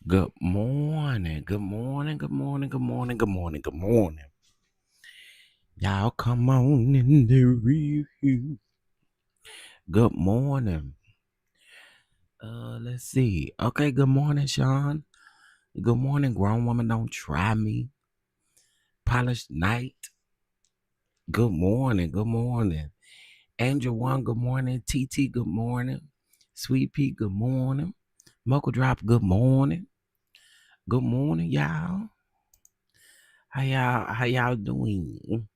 Good morning, good morning, good morning, good morning, good morning, good morning. Y'all come on in the review. Good morning. Let's see. Okay, good morning, Sean. Good morning, grown woman. Don't try me. Polished night. Good morning, good morning. Angel One, good morning. TT, good morning. Sweet Pea, good morning. Mocha Drop, good morning. Good morning, y'all. How y'all doing?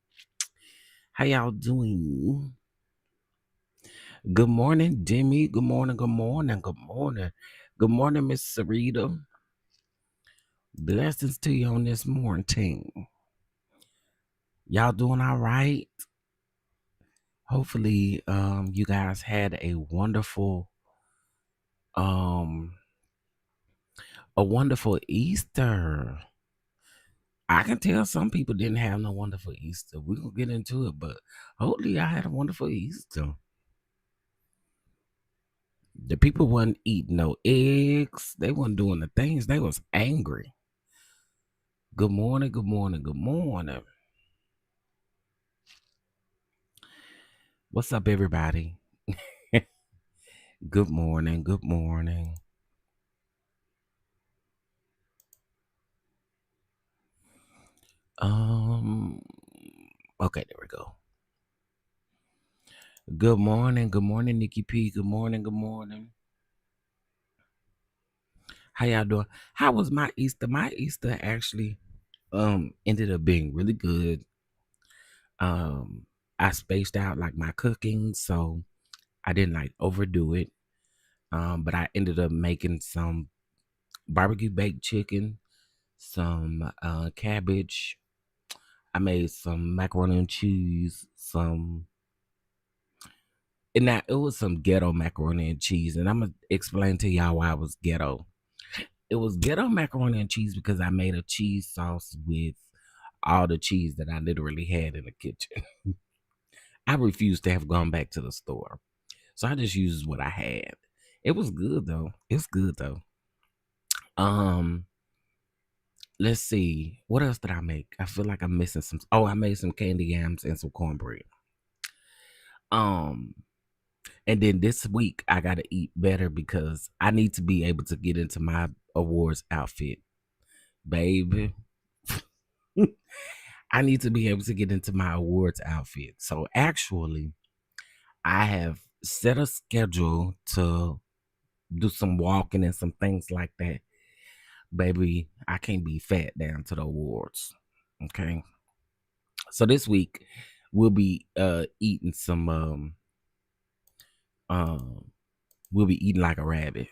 How y'all doing? Good morning, Demi. Good morning, good morning, good morning. Good morning, Miss Sarita. Blessings to you on this morning. Y'all doing all right? Hopefully, you guys had um a wonderful Easter. I can tell some people didn't have no wonderful Easter. We're gonna get into it, but hopefully I had a wonderful Easter. The people wasn't eating no eggs. They wasn't doing the things. They was angry. Good morning, good morning, good morning. What's up, everybody? Good morning, good morning. Um, okay, there we go. Good morning, Nikki P. Good morning, good morning. How y'all doing? How was my Easter? My Easter actually ended up being really good. I spaced out like my cooking, so I didn't like overdo it. But I ended up making some barbecue baked chicken, some cabbage. I made some macaroni and cheese, and now it was some ghetto macaroni and cheese, and I'm gonna explain to y'all why it was ghetto. It was ghetto macaroni and cheese because I made a cheese sauce with all the cheese that I literally had in the kitchen. I refused to have gone back to the store, so I just used what I had. It was good though. It's good though. Um, let's see. What else did I make? I feel like I'm missing some. Oh, I made some candy yams and some cornbread. Um, And then this week I gotta eat better because I need to be able to get into my awards outfit, baby. I need to be able to get into my awards outfit. So actually, I have set a schedule to do some walking and some things like that. Baby, I can't be fat down to the awards. Okay. So this week we'll be eating some um we'll be eating like a rabbit.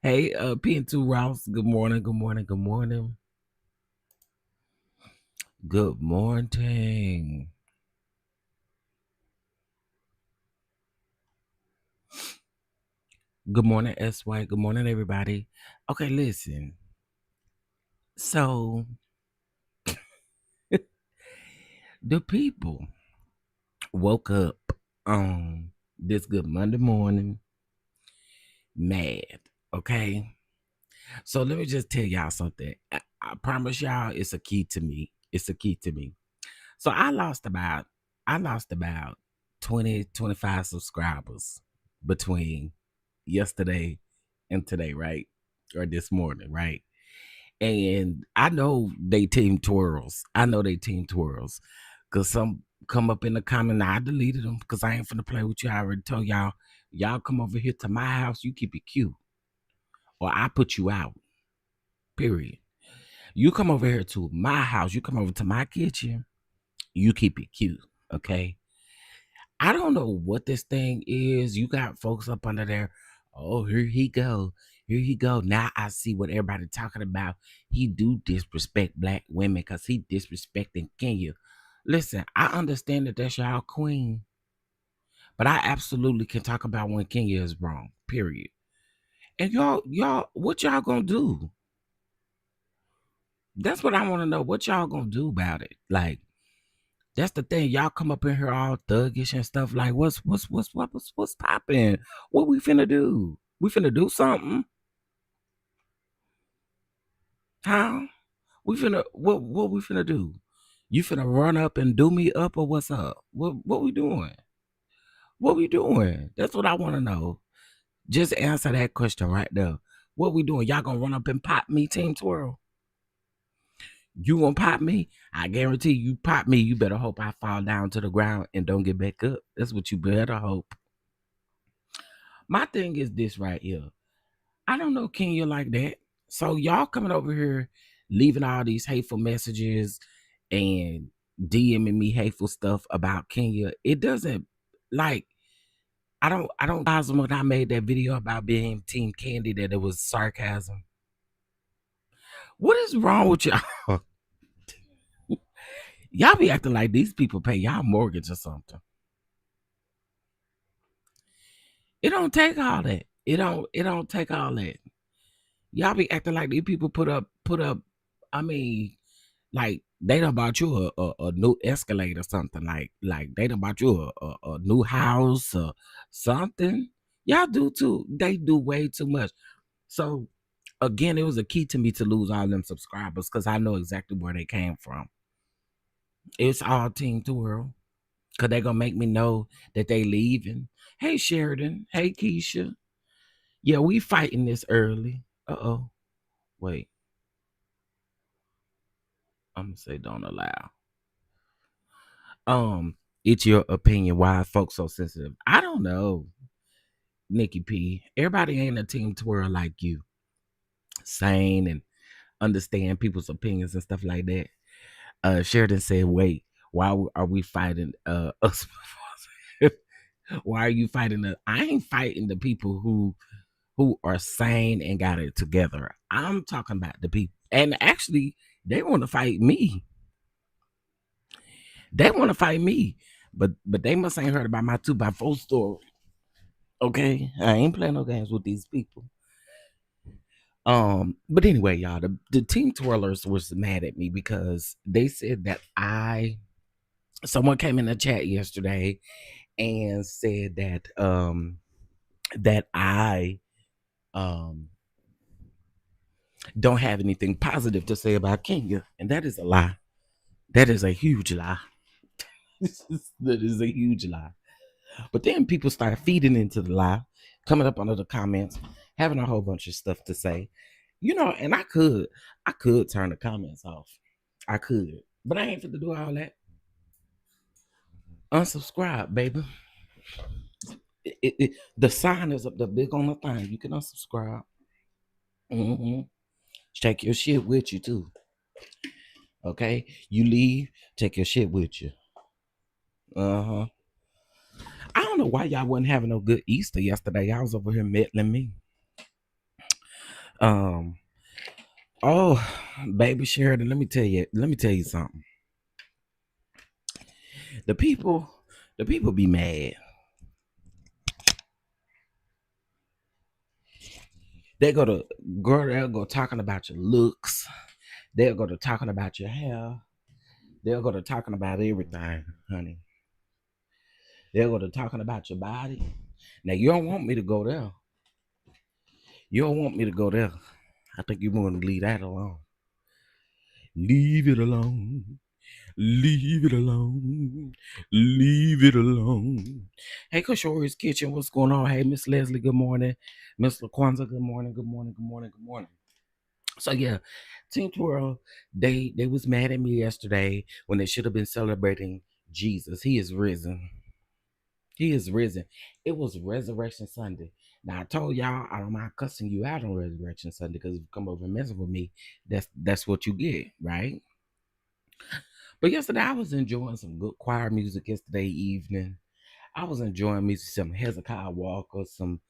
Hey, P2 Rouse, good morning, good morning, good morning. Good morning. Good morning, S White. Good morning, everybody. Okay, listen. So the people woke up on this good Monday morning mad. Okay. So let me just tell y'all something. I promise y'all it's a key to me. It's a key to me. So I lost about 20, 25 subscribers between yesterday and today, right? Or this morning, right? And I know they team twirls. I know they team twirls. Cause some come up in the comment. I deleted them because I ain't finna play with you. I already told y'all come over here to my house, you keep it cute. Or I put you out. Period. You come over here to my house, you come over to my kitchen, you keep it cute. Okay. I don't know what this thing is. You got folks up under there. Oh, here he go. Here he go. Now I see what everybody talking about. He do disrespect black women because he disrespecting Kenya. Listen, I understand that that's y'all queen, but I absolutely can talk about when Kenya is wrong. Period. And y'all, what y'all gonna do? That's what I want to know. What y'all gonna do about it? Like, that's the thing. Y'all come up in here all thuggish and stuff. Like, what's popping? What we finna do? We finna do something? Huh? We finna what we finna do? You finna run up and do me up or what's up? What we doing? What we doing? That's what I wanna know. Just answer that question right there. What we doing? Y'all gonna run up and pop me, Team Twirl? You gonna pop me? I guarantee you pop me. You better hope I fall down to the ground and don't get back up. That's what you better hope. My thing is this right here. I don't know Kenya like that. So y'all coming over here, leaving all these hateful messages and DMing me hateful stuff about Kenya. It doesn't like I don't realize when I made that video about being Team Candy that it was sarcasm. What is wrong with y'all? Y'all be acting like these people pay y'all mortgage or something. It don't take all that. It don't take all that. Y'all be acting like these people put up. I mean, like they done bought you a new Escalade or something. Like they done bought you a new house or something. Y'all do too. They do way too much. So again, it was a key to me to lose all them subscribers because I know exactly where they came from. It's all Team Twirl. Cause they gonna make me know that they leaving. Hey Sheridan. Hey Keisha. Yeah, we fighting this early. Uh-oh. Wait. I'm gonna say don't allow. It's your opinion why folks so sensitive. I don't know, Nikki P. Everybody ain't a Team Twirl like you. Sane and understand people's opinions and stuff like that. Sheridan said, wait, why are we fighting us? Why are you fighting us? I ain't fighting the people who are sane and got it together. I'm talking about the people. And actually, they want to fight me. They want to fight me. But they must ain't heard about my 2x4 story. Okay? I ain't playing no games with these people. But anyway, y'all, the Team Twirlers was mad at me because they said that someone came in the chat yesterday and said that I don't have anything positive to say about Kenya. And that is a lie. That is a huge lie. That is a huge lie. But then people start feeding into the lie, coming up under the comments, having a whole bunch of stuff to say. And I could turn the comments off. I could. But I ain't fit to do all that. Unsubscribe, baby. The sign is up there big on the thing. You can unsubscribe. Mm-hmm. Take your shit with you too. Okay? You leave, take your shit with you. Uh-huh. I don't know why y'all wasn't having no good Easter yesterday. Y'all was over here meddling me. Oh, baby Sheridan, let me tell you something. The people be mad. They'll go talking about your looks. They'll go to talking about your hair. They'll go to talking about everything, honey. They'll go to talking about your body. Now you don't want me to go there. You don't want me to go there. I think you want to leave that alone. Leave it alone. Leave it alone. Leave it alone. Hey, Kashori's Kitchen, what's going on? Hey, Miss Leslie, good morning. Miss LaQuanza, good morning, good morning, good morning, good morning. So yeah, Team Twirl, they was mad at me yesterday when they should have been celebrating Jesus. He is risen. He is risen. It was Resurrection Sunday. Now I told y'all I don't mind cussing you out on Resurrection Sunday because if you come over and messing with me, that's what you get, right? But yesterday I was enjoying some good choir music yesterday evening. I was enjoying me some Hezekiah Walker, some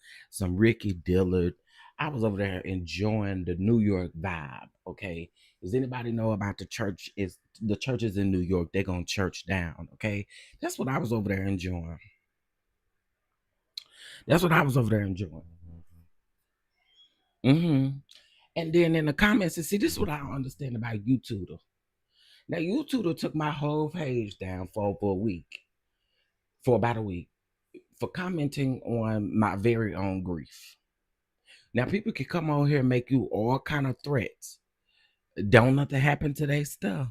Ricky Dillard. I was over there enjoying the New York vibe. Okay, does anybody know about the church? Is the churches in New York? They're gonna church down. Okay, that's what I was over there enjoying. That's what I was over there enjoying. And then in the comments, and see, this is what I don't understand about YouTube. Now, YouTube took my whole page down for a week, for about a week, for commenting on my very own grief. Now people can come on here and make you all kind of threats. Don't nothing happen to their stuff.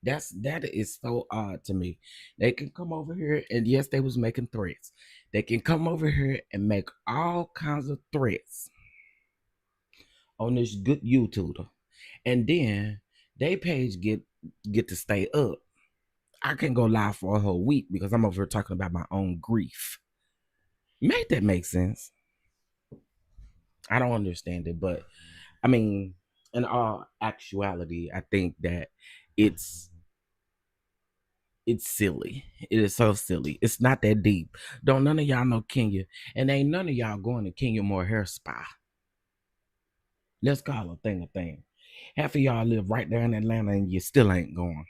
That is so odd to me. They can come over here and yes, they was making threats. They can come over here and make all kinds of threats on this good YouTuber, and then they page get to stay up. I can go live for a whole week because I'm over here talking about my own grief. Make that make sense? I don't understand it, but I mean, in all actuality, I think that it's it's silly. It is so silly. It's not that deep. Don't none of y'all know Kenya, and ain't none of y'all going to Kenya More Hair Spa. Let's call a thing a thing. Half of y'all live right there in Atlanta, and you still ain't going.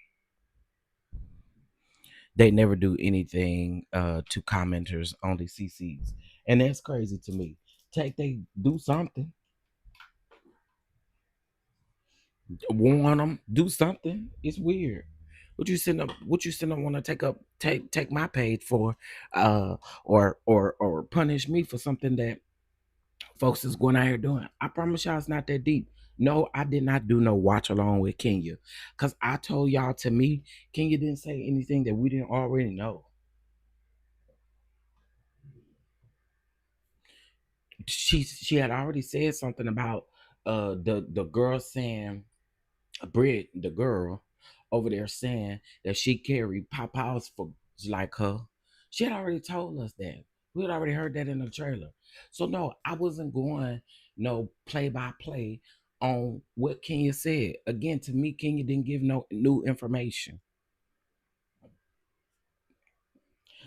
They never do anything to commenters, only CCs, and that's crazy to me. They do something, warn them, do something. It's weird. What you sitting up? What you sitting up want to take my page for, or punish me for something that folks is going out here doing? I promise y'all, it's not that deep. No, I did not do no watch along with Kenya, cause I told y'all, to me, Kenya didn't say anything that we didn't already know. She had already said something about the girl saying, Brit, the girl over there, saying that she carried pop-outs for like her. She had already told us that. We had already heard that in the trailer. So no, I wasn't going no play by play on what Kenya said. Again, to me, Kenya didn't give no new information.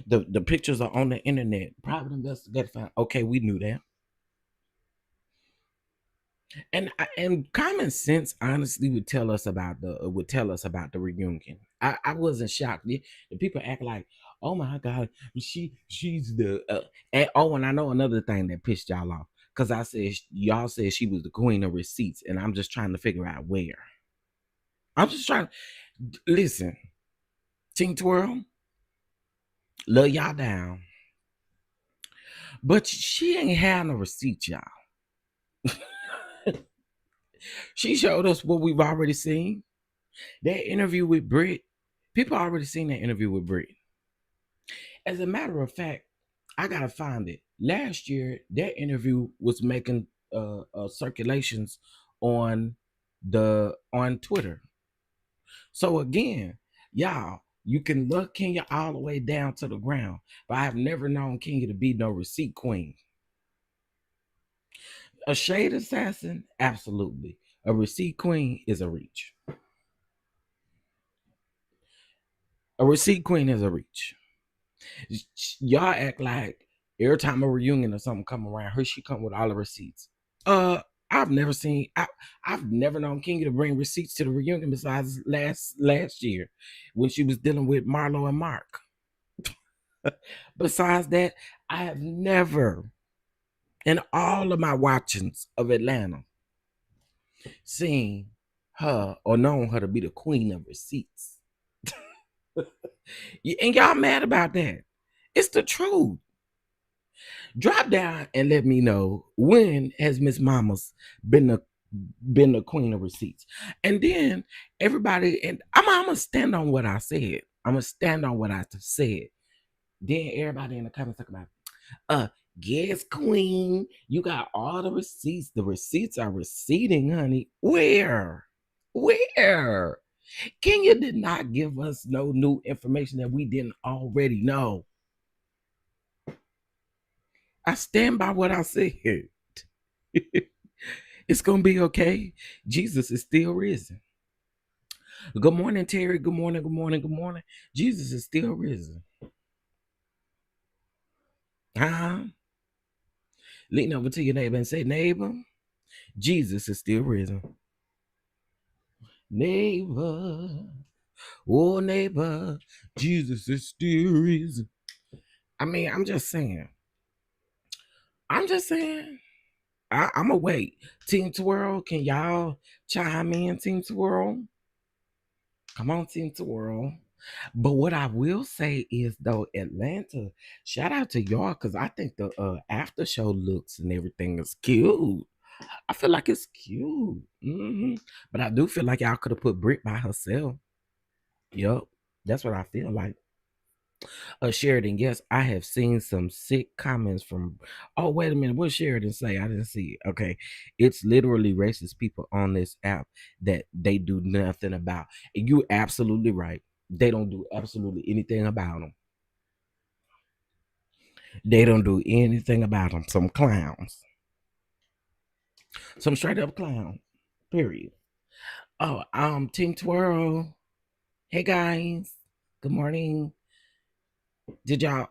The pictures are on the internet. Private investigator found. Okay, we knew that. And common sense honestly would tell us about the reunion. I wasn't shocked. The people act like, oh my god, she's the and I know another thing that pissed y'all off, because I said y'all said she was the queen of receipts, and I'm just trying to figure out where. I'm just trying to listen. Team Twirl, love y'all down, but she ain't had no receipts, y'all. She showed us what we've already seen. That interview with Brit, people already seen that interview with Brit. As a matter of fact, I gotta find it. Last year, that interview was making circulations on on Twitter. So again, y'all, you can look Kenya all the way down to the ground, but I have never known Kenya to be no receipt queen. A shade assassin, absolutely. A receipt queen is a reach. A receipt queen is a reach. Y'all act like every time a reunion or something come around, her she come with all the receipts. Uh, I've never seen. I've never known Kenya to bring receipts to the reunion besides last year when she was dealing with Marlo and Mark. Besides that, I have never, in all of my watchings of Atlanta, seen her or known her to be the queen of receipts. And y'all mad about that? It's the truth. Drop down and let me know, when has Miss Mamas been the queen of receipts? And then everybody, and I'm gonna stand on what I said. I'm gonna stand on what I said. Then everybody in the comments talk about, yes, queen, you got all the receipts. The receipts are receipting, honey. Where? Where? Kenya did not give us no new information that we didn't already know. I stand by what I said. It's gonna be okay. Jesus is still risen. Good morning, Terry. Good morning, good morning, good morning. Jesus is still risen. Huh? Lean over to your neighbor and say, neighbor, Jesus is still risen. Neighbor, oh neighbor, Jesus is still risen. I mean, I'm just saying. I'm just saying. I'm gonna wait. Team Twirl, can y'all chime in, Team Twirl? Come on, Team Twirl. But what I will say is, though, Atlanta, shout out to y'all, because I think the after show looks and everything is cute. I feel like it's cute. But I do feel like y'all could have put Brit by herself. Yup. That's what I feel like. Sheridan, yes, I have seen some sick comments from. Oh, wait a minute. What Sheridan say? I didn't see it. Okay. It's literally racist people on this app that they do nothing about. And you're absolutely right. They don't do absolutely anything about them. They don't do anything about them. Some clowns. Some straight up clown. Period. Oh, Team Twirl. Hey guys. Good morning.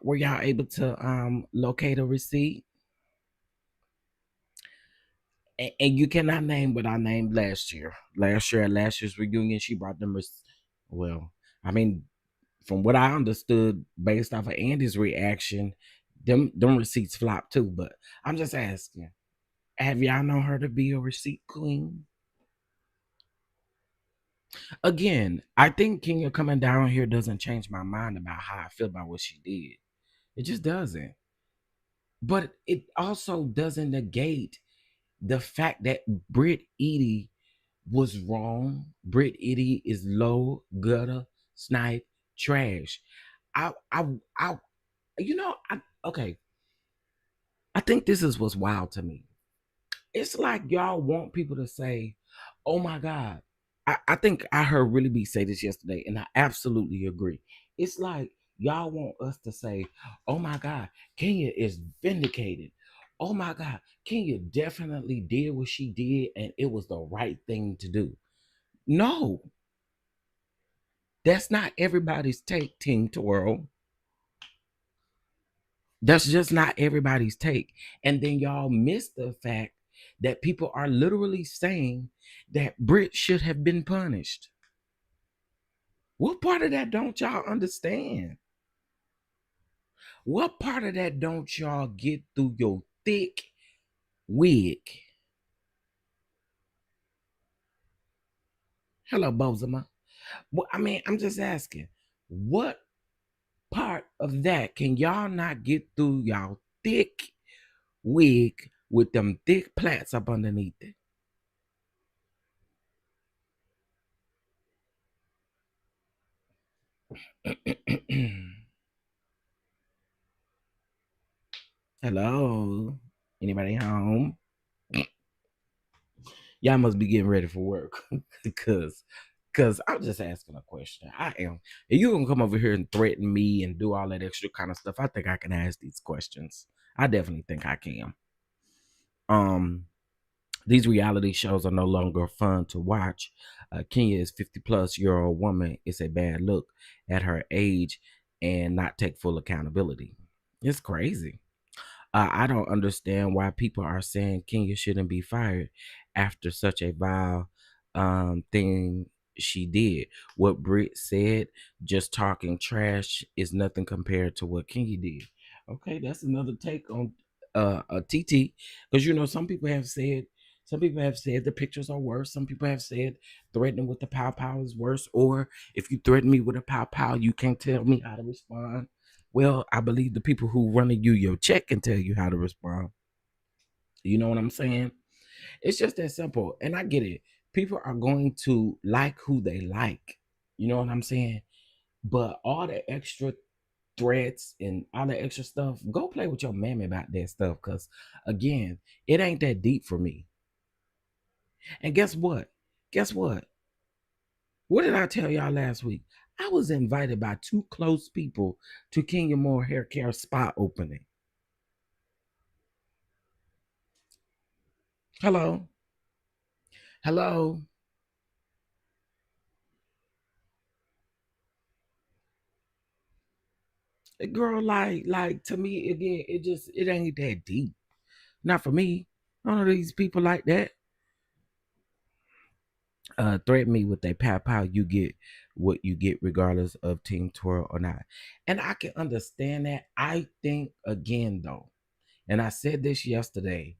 Were y'all able to locate a receipt? And you cannot name what I named last year. Last year at last year's reunion, she brought them. Well, I mean, from what I understood, based off of Andy's reaction, them receipts flopped too. But I'm just asking, have y'all known her to be a receipt queen? Again, I think Kenya coming down here doesn't change my mind about how I feel about what she did. It just doesn't. But it also doesn't negate the fact that Britt Edie was wrong. Britt Edie is low, gutter, snipe, trash. I okay. I think this is what's wild to me. It's like y'all want people to say, oh my God. I think I heard Really B say this yesterday, and I absolutely agree. It's like y'all want us to say, oh my God, Kenya is vindicated. Oh my God, Kenya definitely did what she did, and it was the right thing to do. No, that's not everybody's take, Team Twirl. That's just not everybody's take. And then y'all miss the fact that people are literally saying that Brit should have been punished. What part of that don't y'all understand? What part of that don't y'all get through your thick wig? Hello, Bozema. Well, I mean, I'm just asking, what part of that can y'all not get through y'all thick wig with them thick plaits up underneath it? Hello? Anybody home? Y'all must be getting ready for work because I'm just asking a question. I am. If you gonna come over here and threaten me and do all that extra kind of stuff, I think I can ask these questions. I definitely think I can. These reality shows are no longer fun to watch. Kenya is 50-plus-year-old woman. It's a bad look at her age and not take full accountability. It's crazy. I don't understand why people are saying Kenya shouldn't be fired after such a vile thing she did. What Britt said, just talking trash, is nothing compared to what Kenya did. Okay, that's another take on a TT, because some people have said the pictures are worse. Some people have said threatening with the pow pow is worse. Or if you threaten me with a pow pow, you can't tell me how to respond. Well, I believe the people who running you your check can tell you how to respond. You know what I'm saying? It's just that simple. And I get it. People are going to like who they like. You know what I'm saying? But all the extra threats and all the extra stuff, go play with your mammy about that stuff. Because again, it ain't that deep for me. And guess what? Guess what? What did I tell y'all last week? I was invited by two close people to Kenya Moore Hair Care Spa opening. Hello. Hello. Girl, like to me, again, it ain't that deep. Not for me. None of these people like that. Threaten me with a pow pow, you get what you get regardless of Team Twirl or not. And I can understand that. I think again though, and I said this yesterday,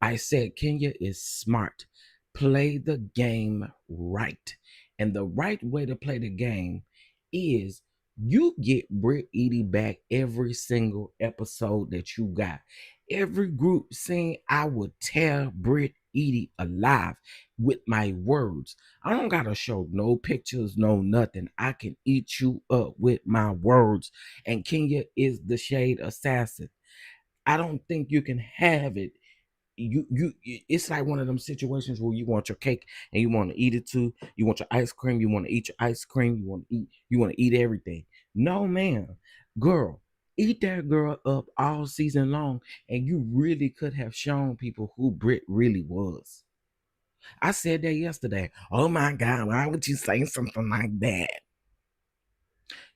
I said Kenya is smart. Play the game right. And the right way to play the game is You get Britt Edie back every single episode that you got. Every group scene, I would tear Britt Edie alive with my words. I don't gotta show no pictures, no nothing. I can eat you up with my words. And Kenya is the shade assassin. I don't think you can have it. It's like one of them situations where you want your cake and you want to eat it too. You want your ice cream, you want to eat your ice cream, you want to eat everything. No, man. Girl, eat that girl up all season long, and you really could have shown people who Britt really was. I said that yesterday. Oh my God, why would you say something like that?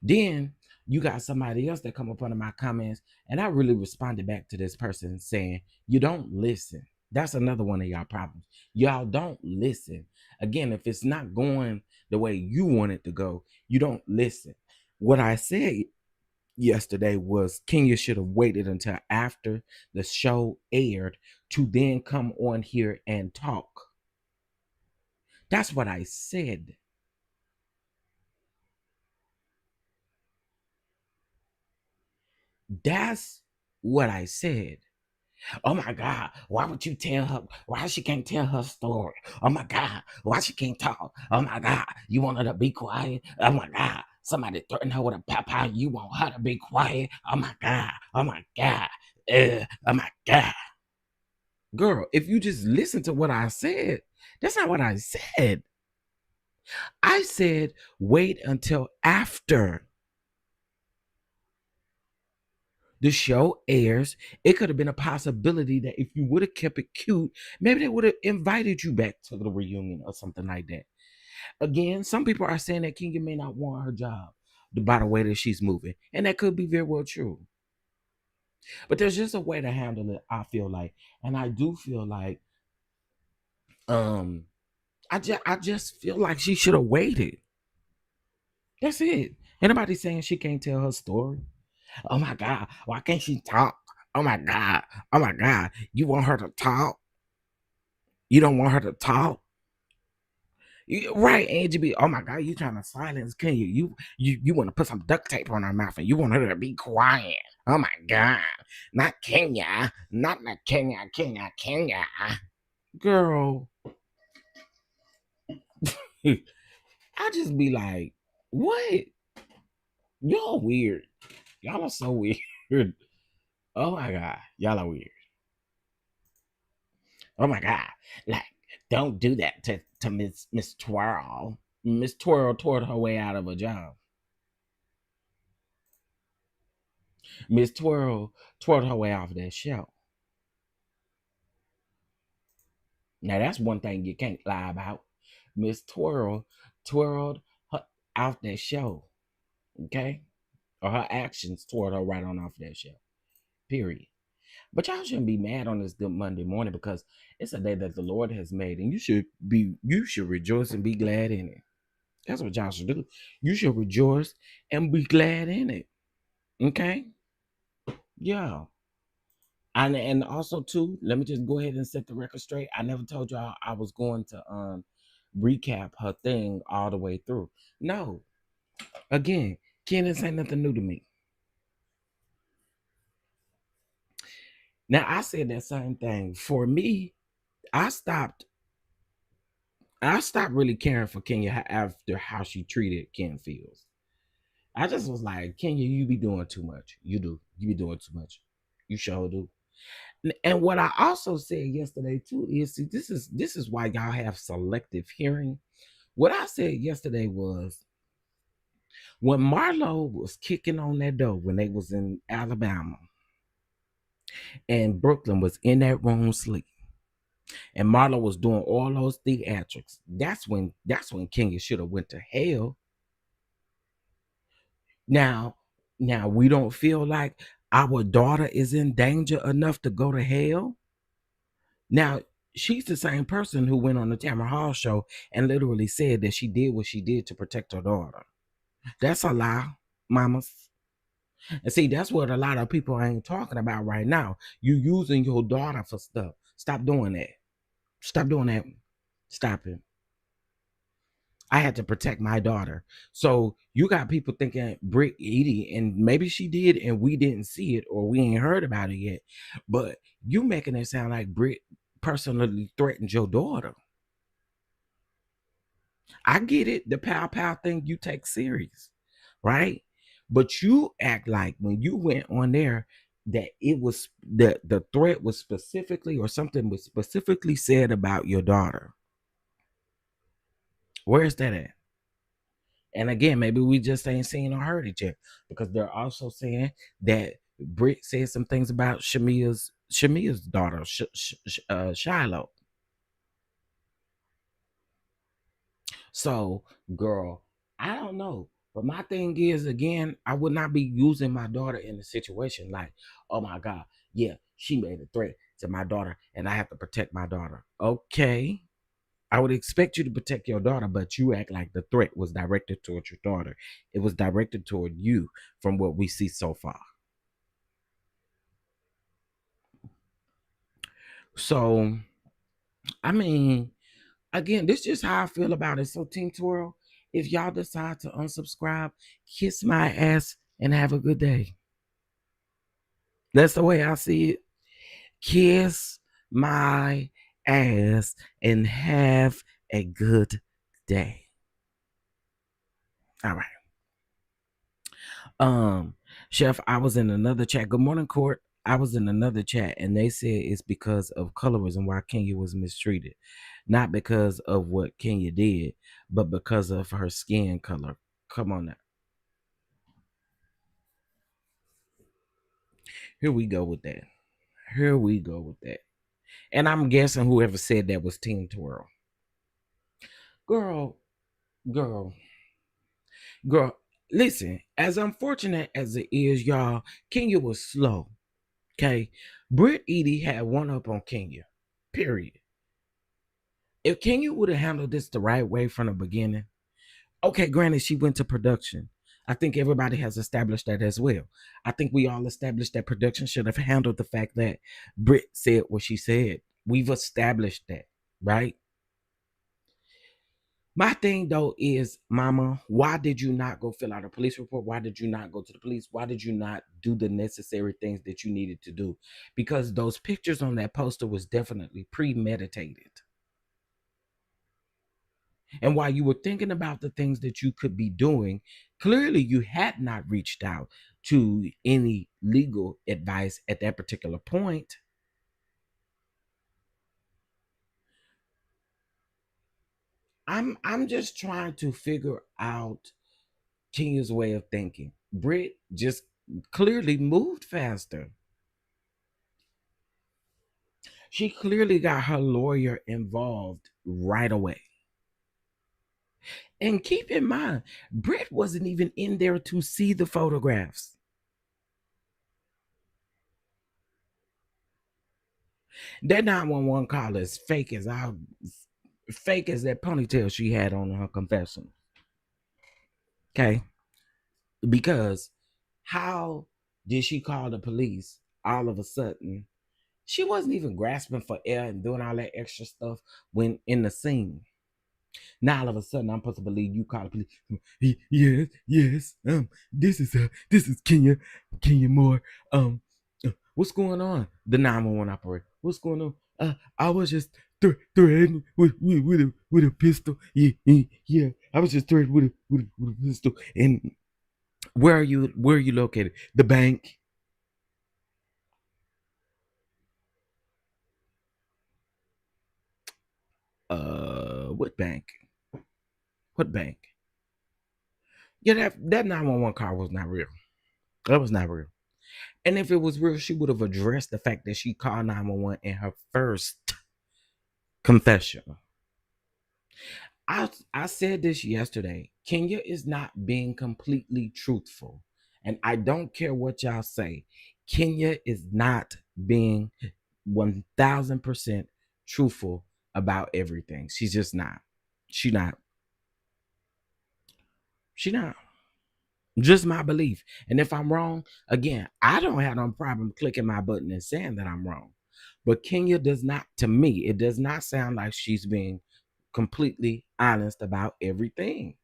Then you got somebody else that come up under my comments, and I really responded back to this person saying, you don't listen. That's another one of y'all problems. Y'all don't listen. Again, if it's not going the way you want it to go, you don't listen. What I said yesterday was Kenya should have waited until after the show aired to then come on here and talk. That's what I said. That's what I said. Oh my God, why would you tell her? Why she can't tell her story? Oh my God, why she can't talk? Oh my God, you want her to be quiet? Oh my God, somebody threatened her with a papa. You want her to be quiet? Oh my God, oh my God, oh my God. Girl, if you just listen to what I said, that's not what I said. I said wait until after the show airs. It could have been a possibility that if you would have kept it cute, maybe they would have invited you back to the reunion or something like that. Again, some people are saying that Kenya may not want her job by the way that she's moving, and that could be very well true. But there's just a way to handle it, I feel like, and I do feel like, um, I just feel like she should have waited. That's it. Anybody saying she can't tell her story? Oh my God, why can't she talk? Oh my God, oh my God, you want her to talk? You don't want her to talk? Right, Angie B. Oh my God, you trying to silence Kenya. You want to put some duct tape on her mouth and you want her to be quiet. Oh my God. Not Kenya. Not Kenya, Kenya, Kenya. Girl. I just be like, what? Y'all weird. Y'all are so weird. Oh my God. Y'all are weird. Oh my God. Like, don't do that to Miss Twirl. Miss Twirl tore her way out of a job. Miss Twirl twirled her way off of that show. Now that's one thing you can't lie about. Miss Twirl twirled her out that show. Okay? Or her actions twirled her right on off that show. Period. But y'all shouldn't be mad on this good Monday morning because it's a day that the Lord has made, and you should rejoice and be glad in it. That's what y'all should do. You should rejoice and be glad in it. Okay? Yeah. And also too, let me just go ahead and set the record straight. I never told y'all I was going to recap her thing all the way through. No. Again, Candace ain't nothing new to me. Now I said that same thing. For me, I stopped really caring for Kenya after how she treated Ken Fields. I just was like, Kenya, you be doing too much. You do. You be doing too much. You sure do. And what I also said yesterday too is, see, this is why y'all have selective hearing. What I said yesterday was when Marlo was kicking on that door when they was in Alabama and Brooklyn was in that room sleep, and Marlo was doing all those theatrics. That's when Kenya should have went to hell. Now we don't feel like our daughter is in danger enough to go to hell. Now, she's the same person who went on the Tamara Hall show and literally said that she did what she did to protect her daughter. That's a lie, mamas. And see, that's what a lot of people ain't talking about right now. You using your daughter for stuff. Stop doing that. Stop doing that. Stop it. I had to protect my daughter. So you got people thinking Britt Edie, and maybe she did, and we didn't see it or we ain't heard about it yet. But you making it sound like Britt personally threatened your daughter. I get it, the pow pow thing you take serious, right? But you act like when you went on there that it was the threat was specifically or something was specifically said about your daughter. Where's that at? And again, maybe we just ain't seen or heard it yet, because they're also saying that Britt said some things about Shamia's daughter, Shiloh. So, girl, I don't know. But my thing is, again, I would not be using my daughter in a situation like, oh my God, yeah, she made a threat to my daughter and I have to protect my daughter. Okay. I would expect you to protect your daughter, but you act like the threat was directed towards your daughter. It was directed toward you from what we see so far. So, I mean, again, this is just how I feel about it. So, Team Twirl, if y'all decide to unsubscribe, kiss my ass and have a good day. That's the way I see it. Kiss my ass and have a good day. All right. Chef, I was in another chat. Good morning, Court. I was in another chat and they said it's because of colorism why Kenya was mistreated. Not because of what Kenya did, but because of her skin color. Come on now. Here we go with that. Here we go with that. And I'm guessing whoever said that was Team Twirl. Girl, girl, girl. Listen, as unfortunate as it is, y'all, Kenya was slow. Okay. Britt Edie had one up on Kenya. Period. If Kenya would have handled this the right way from the beginning, okay, granted, she went to production. I think everybody has established that as well. I think we all established that production should have handled the fact that Britt said what she said. We've established that, right? My thing though is, Mama, why did you not go fill out a police report? Why did you not go to the police? Why did you not do the necessary things that you needed to do? Because those pictures on that poster was definitely premeditated. And while you were thinking about the things that you could be doing, clearly you had not reached out to any legal advice at that particular point. I'm just trying to figure out Kenya's way of thinking. Britt just clearly moved faster. She clearly got her lawyer involved right away. And keep in mind, Britt wasn't even in there to see the photographs. That 911 call is fake as that ponytail she had on her confession. Okay. Because how did she call the police all of a sudden? She wasn't even grasping for air and doing all that extra stuff when in the scene. Now all of a sudden I'm supposed to believe you call the police. Yes. This is Kenya Moore. What's going on? The 911 operator. What's going on? I was just threatened with a pistol. Yeah. I was just threatened with a pistol. And where are you located? The bank. What bank? What bank? Yeah, that 911 call was not real. That was not real. And if it was real, she would have addressed the fact that she called 911 in her first confession. I said this yesterday. Kenya is not being completely truthful. And I don't care what y'all say. Kenya is not being 1000% truthful about everything. She's just not. She not. She not. Just my belief. And if I'm wrong, again, I don't have no problem clicking my button and saying that I'm wrong. But Kenya does not, to me, it does not sound like she's being completely honest about everything.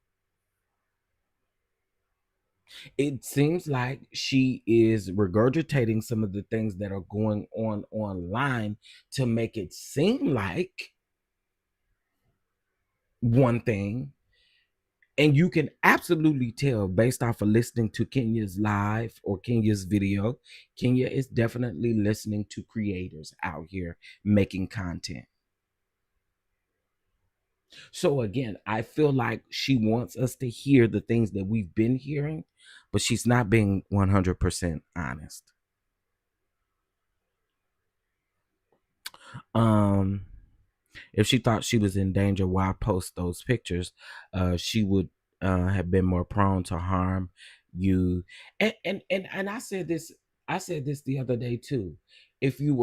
It seems like she is regurgitating some of the things that are going on online to make it seem like one thing. And you can absolutely tell based off of listening to Kenya's live or Kenya's video, Kenya is definitely listening to creators out here making content. So again, I feel like she wants us to hear the things that we've been hearing, but she's not being 100% honest. If she thought she was in danger, why post those pictures? She would have been more prone to harm you. And I said this. I said this the other day too. If you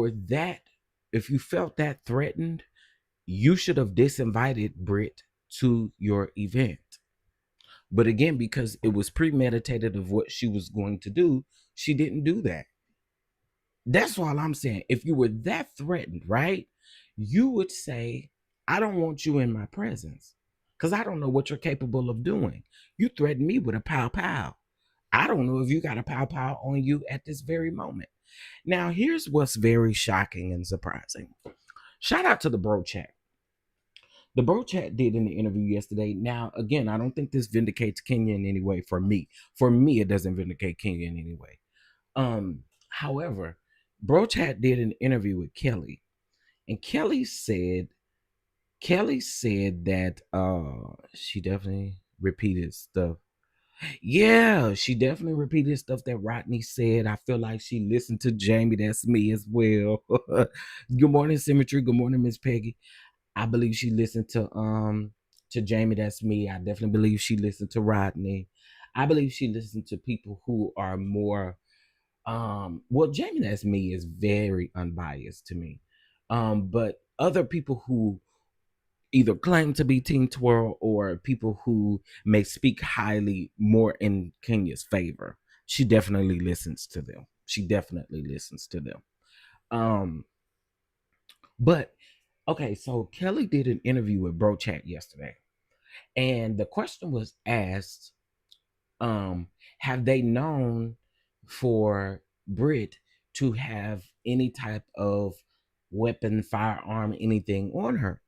felt that threatened, you should have disinvited Brit to your event. But again, because it was premeditated of what she was going to do, she didn't do that. That's all I'm saying. If you were that threatened, right, you would say, I don't want you in my presence because I don't know what you're capable of doing. You threatened me with a pow pow. I don't know if you got a pow pow on you at this very moment. Now, here's what's very shocking and surprising. Shout out to the bro chat. The bro chat did in the interview yesterday. Now, again, I don't think this vindicates Kenya in any way for me. For me, it doesn't vindicate Kenya in any way. However, Bro Chat did an interview with Kelly, and Kelly said that she definitely repeated stuff. Yeah, she definitely repeated stuff that Rodney said. I feel like she listened to Jamie. That's me as well. Good morning, Symmetry. Good morning, Miss Peggy. I believe she listened to Jamie. That's me. I definitely believe she listened to Rodney. I believe she listened to people who are more well, Jamie That's Me is very unbiased to me. But other people who either claim to be Team Twirl or people who may speak highly more in Kenya's favor, she definitely listens to them. She definitely listens to them. But okay, so Kelly did an interview with Bro Chat yesterday, and the question was asked, have they known for Brit to have any type of weapon, firearm, anything on her?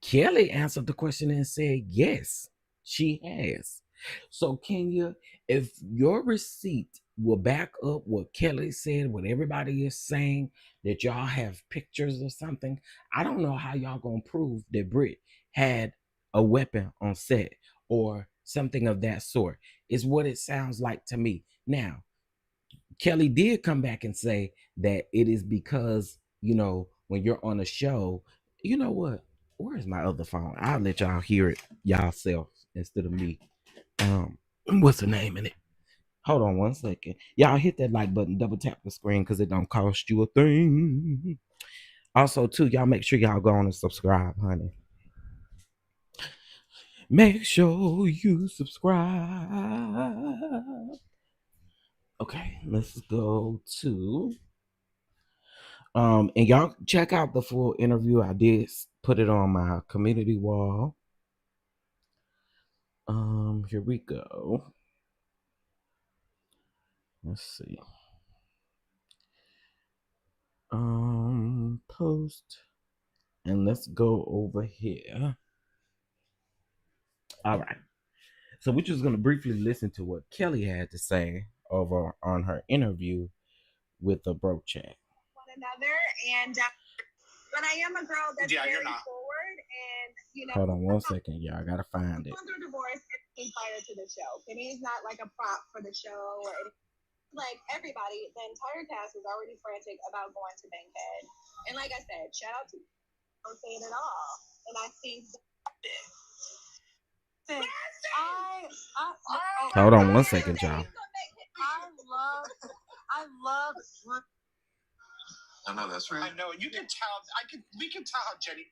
Kelly answered the question and said, yes, she has. So, Kenya, if your receipt will back up what Kelly said, what everybody is saying, that y'all have pictures or something, I don't know how y'all gonna prove that Brit had a weapon on set or something of that sort. Is what it sounds like to me. Now, Kelly did come back and say that it is because, when you're on a show, you know what? Where's my other phone? I'll let y'all hear it y'all self instead of me. What's the name in it? Hold on one second. Y'all hit that like button, double tap the screen because it don't cost you a thing. Also, too, y'all make sure y'all go on and subscribe, honey. Make sure you subscribe. Okay, let's go to and y'all check out the full interview. I did put it on my community wall. Here we go. Let's see. Post, and let's go over here. All right. So we're just gonna briefly listen to what Kelly had to say over on her interview with the Bro Chat. One another, and but I am a girl that's very forward, and Hold on one second, y'all. I gotta find it. Going through divorce prior to the show. Kenny's not like a prop for the show or anything. Like everybody, the entire cast was already frantic about going to Bankhead. And like I said, shout out to don't say it at all. And I think hold on one second, y'all. I love I know that's right. I know. You can tell. We can tell how Jenny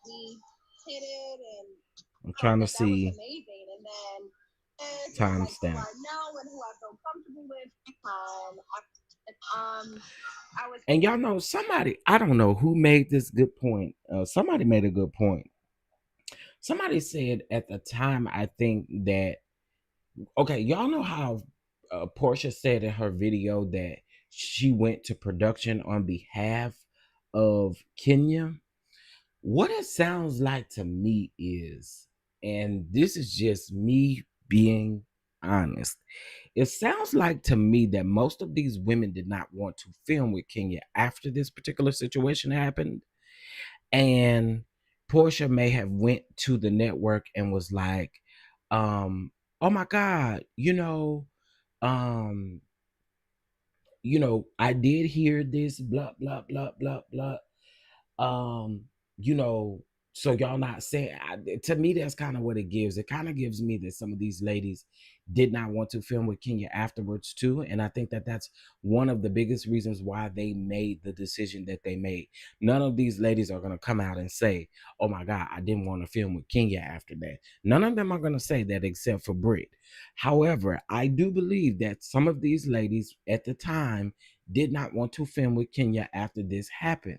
we hit it, and I'm trying to see. That was amazing. And then timestamp. Who I know and who I feel comfortable with. I was. And y'all know somebody, I don't know who made this good point. Somebody made a good point. Somebody said at the time, I think that, okay, y'all know how Portia said in her video that she went to production on behalf of Kenya. What it sounds like to me is, and this is just me being honest, it sounds like to me that most of these women did not want to film with Kenya after this particular situation happened. And Portia may have went to the network and was like, oh my God, um, I did hear this, blah, blah, blah, blah, blah. um you know so y'all not saying, to me, that's kind of what it gives. It kind of gives me that some of these ladies did not want to film with Kenya afterwards too, and I think that that's one of the biggest reasons why they made the decision that they made. None of these ladies are going to come out and say, oh my God, I didn't want to film with Kenya after that. None of them are going to say that except for Brit. However, I do believe that some of these ladies at the time did not want to film with Kenya after this happened.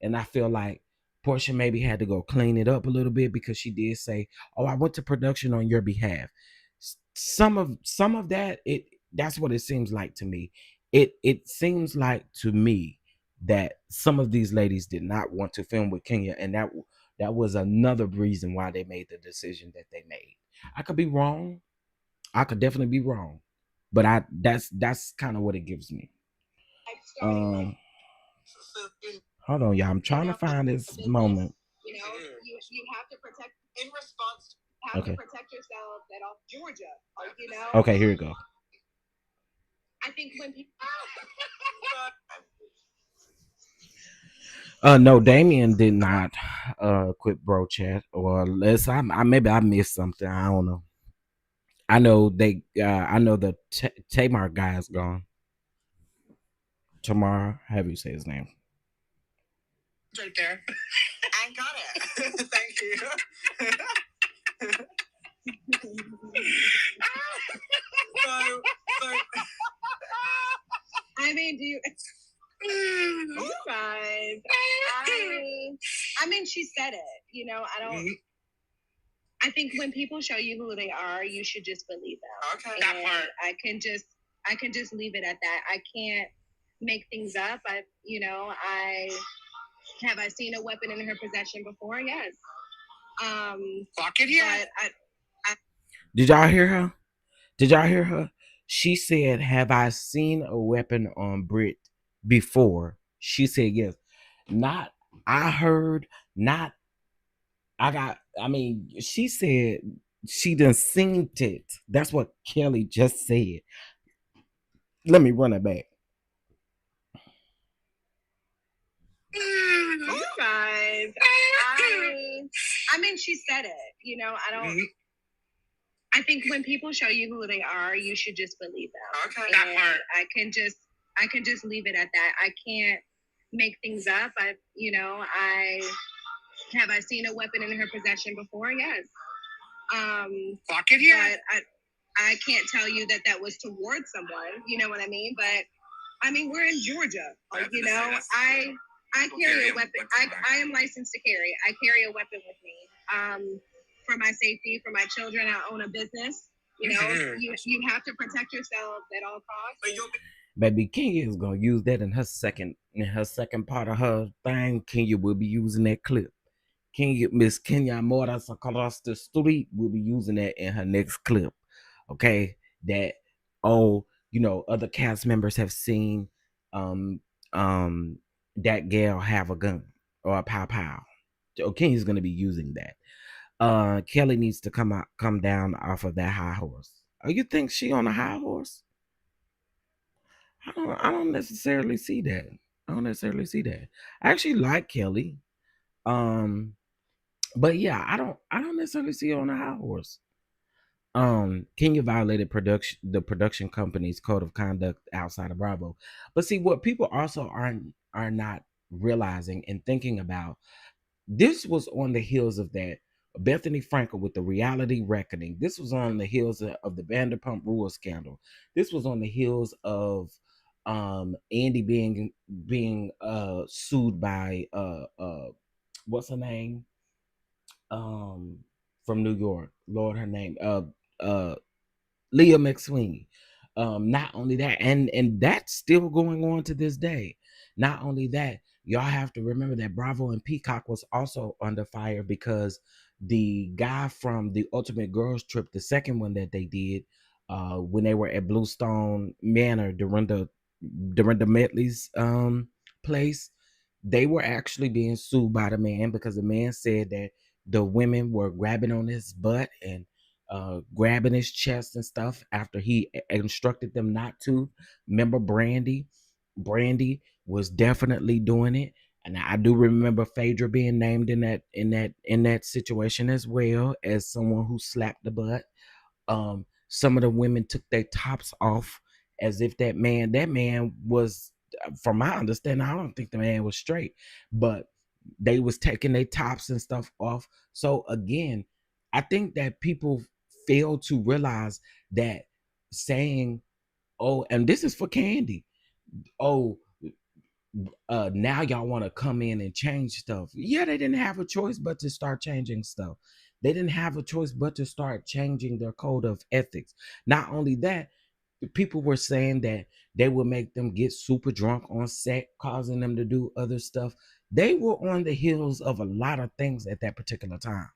And I feel like Portia maybe had to go clean it up a little bit, because she did say, "Oh, I went to production on your behalf." Some of that, that's what it seems like to me. It seems like to me that some of these ladies did not want to film with Kenya, and that was another reason why they made the decision that they made. I could be wrong. I could definitely be wrong, but that's kind of what it gives me. Um, Hold on, y'all. I'm trying to find this moment. You have to protect. In response, Have Okay. to protect yourself at all. Georgia, Okay, here we go. I think when people. No, Damien did not quit bro chat, or unless I maybe I missed something. I don't know. I know the Tamar guy is gone. Tomorrow, how do you say his name? right there. I got it. Thank you. so, I mean, do you? You guys. I mean, she said it. I don't. Mhm. I think when people show you who they are, you should just believe them. Okay. That part. I can just leave it at that. I can't make things up. I seen a weapon in her possession before? Yes. Fuck it, yeah. But Did y'all hear her? Did y'all hear her? She said, "Have I seen a weapon on Brit before?" She said yes. Not I heard, not I got. I mean, she said she done seen it. That's what Kelly just said. Let me run it back. You guys. I mean, she said it. I don't. Mhm. I think when people show you who they are, you should just believe them. Okay. That part. I can just leave it at that. I can't make things up. I seen a weapon in her possession before? Yes. Fuck it, yeah. But I can't tell you that was towards someone. You know what I mean? But I mean, we're in Georgia. I carry a weapon. I am licensed to carry. I carry a weapon with me. For my safety, for my children. I own a business. You have to protect yourself at all costs. Baby, Kenya is gonna use that in her second part of her thing. Kenya will be using that clip. Miss Kenya Moras across the street will be using that in her next clip. Okay, that other cast members have seen um um that gal have a gun or a pow pow. So Kenya's gonna be using that. Kelly needs to come down off of that high horse. Oh, you think she on a high horse? I don't necessarily see that. I don't necessarily see that. I actually like Kelly. Um, but yeah, I don't necessarily see her on a high horse. Kenya violated the production company's code of conduct outside of Bravo. But see, what people also are not realizing and thinking about, this was on the heels of that Bethany Frankel with the reality reckoning. This was on the heels of the Vanderpump Rules scandal. This was on the heels of Andy being sued by what's her name? From New York. Lord, her name. Uh Leah McSweeney. Not only that, and that's still going on to this day. Not only that, y'all have to remember that Bravo and Peacock was also under fire because the guy from the Ultimate Girls Trip, the second one that they did, when they were at Bluestone Manor, Dorinda Medley's place, they were actually being sued by the man because the man said that the women were grabbing on his butt and grabbing his chest and stuff after he instructed them not to. Remember Brandy? Brandy was definitely doing it. And I do remember Phaedra being named in that situation as well as someone who slapped the butt. Some of the women took their tops off as if that man was, from my understanding, I don't think the man was straight, but they was taking their tops and stuff off. So again, I think that people fail to realize that saying, oh, and this is for Candy, oh, now y'all want to come in and change stuff. Yeah, they didn't have a choice but to start changing stuff. They didn't have a choice but to start changing their code of ethics. Not only that, people were saying that they would make them get super drunk on set, causing them to do other stuff. They were on the heels of a lot of things at that particular time.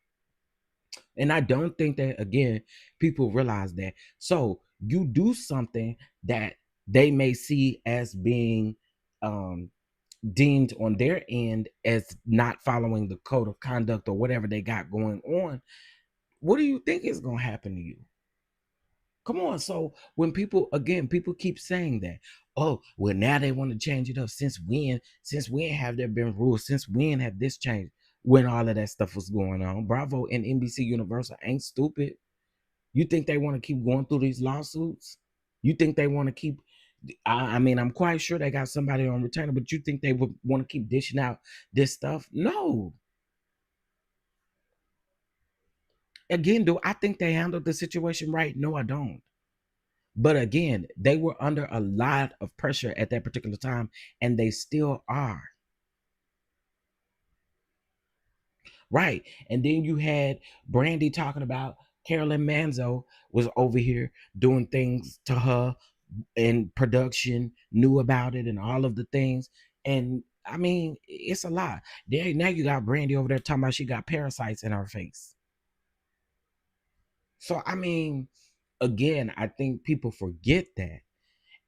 And I don't think that, again, people realize that. So you do something that they may see as being um, deemed on their end as not following the code of conduct or whatever they got going on. What do you think is going to happen to you? Come on. So when people keep saying that, oh, well, now they want to change it up. Since when have there been rules? Since when have this changed? When all of that stuff was going on, Bravo and NBC Universal ain't stupid. You think they want to keep going through these lawsuits? You think they want to keep? I mean, I'm quite sure they got somebody on retainer, but you think they would want to keep dishing out this stuff? No. Again, do I think they handled the situation right? No, I don't. But again, they were under a lot of pressure at that particular time, and they still are. Right. And then you had Brandy talking about Carolyn Manzo was over here doing things to her in production, knew about it and all of the things. And I mean, it's a lot. Now you got Brandy over there talking about she got parasites in her face. So I mean, again, I think people forget that.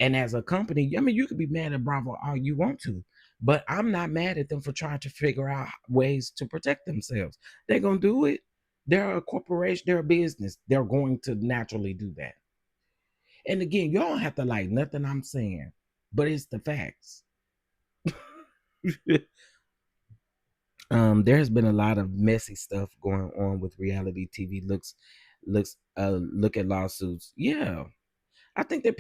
And as a company, I mean, you could be mad at Bravo all you want to, but I'm not mad at them for trying to figure out ways to protect themselves. They're going to do it. They're a corporation, they're a business. They're going to naturally do that. And again, you don't have to like nothing I'm saying, but it's the facts. There's been a lot of messy stuff going on with reality TV. Look at lawsuits. Yeah, I think that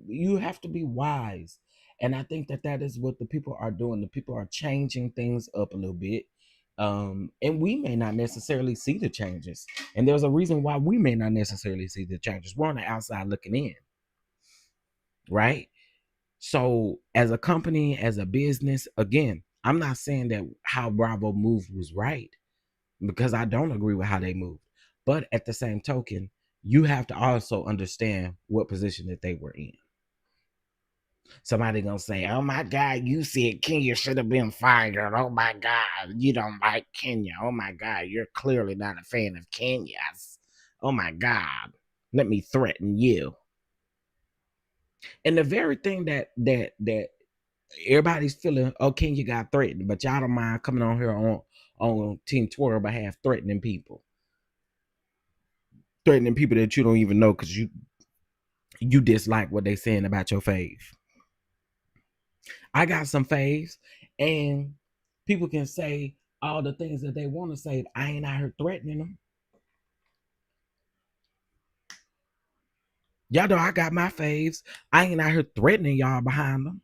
you have to be wise. And I think that that is what the people are doing. The people are changing things up a little bit. And we may not necessarily see the changes. And there's a reason why we may not necessarily see the changes. We're on the outside looking in, right? So, as a company, as a business, again, I'm not saying that how Bravo moved was right because I don't agree with how they moved. But at the same token, you have to also understand what position that they were in. Somebody gonna say, "Oh my God, you said Kenya should have been fired." Oh my God, you don't like Kenya. Oh my God, you're clearly not a fan of Kenya's. Oh my God, let me threaten you. And the very thing that everybody's feeling, oh, Kenya got threatened, but y'all don't mind coming on here on Team Twirl behalf, threatening people that you don't even know because you dislike what they saying about your fave. I got some faves, and people can say all the things that they want to say. I ain't out here threatening them. Y'all know I got my faves. I ain't out here threatening y'all behind them.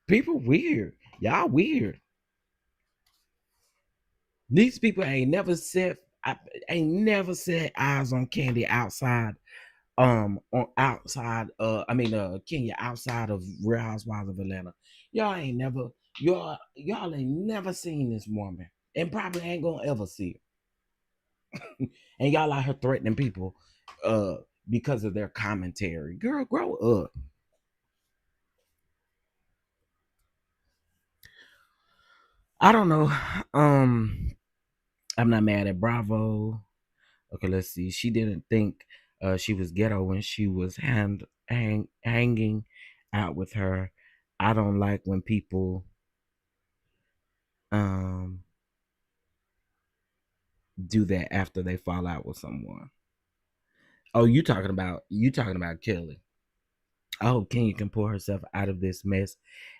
People weird. Y'all weird. These people ain't never set eyes on Candy outside on outside Kenya, outside of Real Housewives of Atlanta. Y'all ain't never seen this woman and probably ain't gonna ever see her. And y'all out here threatening people because of their commentary. Girl, grow up. I don't know. I'm not mad at Bravo. Okay, let's see. She didn't think she was ghetto when she was hanging out with her. I don't like when people um do that after they fall out with someone. Oh, you talking about Kelly. I hope Kenya can pull herself out of this mess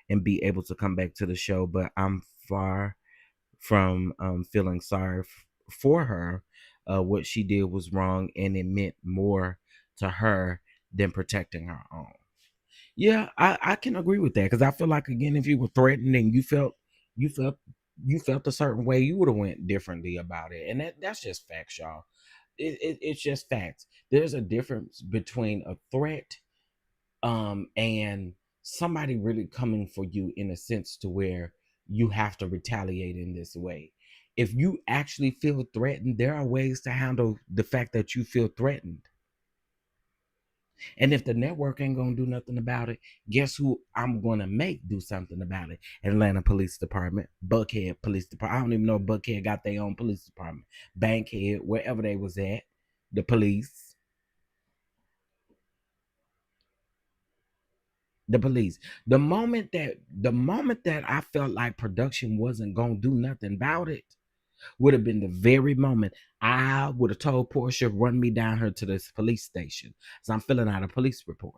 and be able to come back to the show, but I'm far from feeling sorry for her. What she did was wrong, and it meant more to her than protecting her own. Yeah, I can agree with that because I feel like again, if you were threatened and you felt you felt a certain way, you would have went differently about it, and that's just facts, y'all. It's just facts. There's a difference between a threat and somebody really coming for you in a sense to where you have to retaliate in this way. If you actually feel threatened, there are ways to handle the fact that you feel threatened. And if the network ain't gonna do nothing about it, guess who I'm gonna make do something about it? Atlanta Police Department, Buckhead Police Department. I don't even know if Buckhead got their own police department. Bankhead, wherever they was at, the police. The police. The moment that I felt like production wasn't gonna do nothing about it would have been the very moment I would have told Portia, run me down here to this police station. So I'm filling out a police report.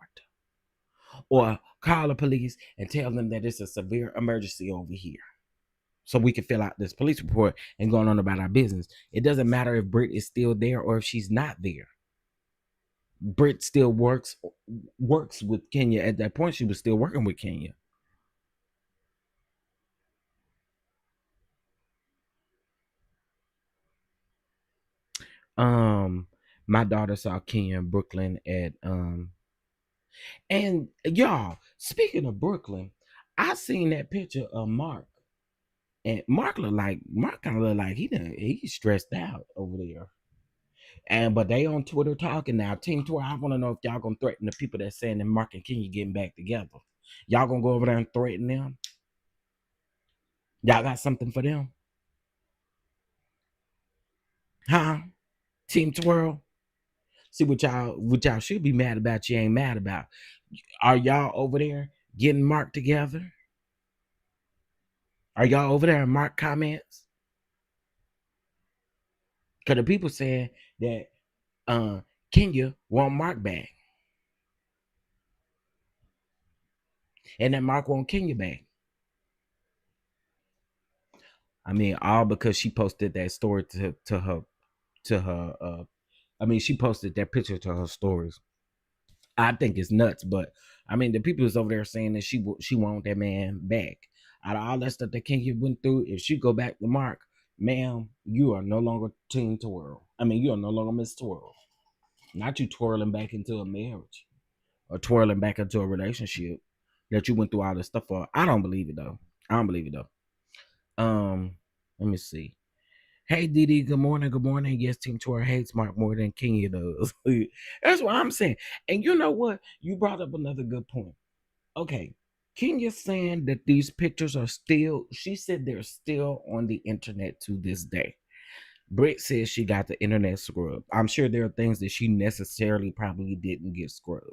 Or call the police and tell them that it's a severe emergency over here. So we can fill out this police report and go on about our business. It doesn't matter if Britt is still there or if she's not there. Britt still works with Kenya. At that point, she was still working with Kenya. My daughter saw Kenya in Brooklyn at and y'all, speaking of Brooklyn, I seen that picture of Mark. And Mark kind of look like he's stressed out over there. And but they on Twitter talking now. Team Twitter, I want to know if y'all gonna threaten the people that's saying that Mark and Kenya getting back together. Y'all gonna go over there and threaten them? Y'all got something for them? Huh? Team Twirl? See what y'all should be mad about, you ain't mad about. Are y'all over there getting Mark together? Are y'all over there in Mark comments? Cause the people saying that Kenya want Mark back. And that Mark want Kenya back. I mean, all because she posted that story she posted that picture to her stories. I think it's nuts, but I mean, the people is over there saying that she want that man back. Out of all that stuff that Kenya went through, if she go back to Mark, ma'am, you are no longer Team Twirl. I mean, you are no longer Miss Twirl. Not you twirling back into a marriage or twirling back into a relationship that you went through all this stuff for. I don't believe it though. Let me see. Hey Didi, good morning, good morning. Yes, Team Twirl hates Mark more than Kenya does. That's what I'm saying. And you know what? You brought up another good point. Okay, Kenya's saying that these pictures are still, she said they're still on the internet to this day. Britt says she got the internet scrubbed. I'm sure there are things that she necessarily probably didn't get scrubbed.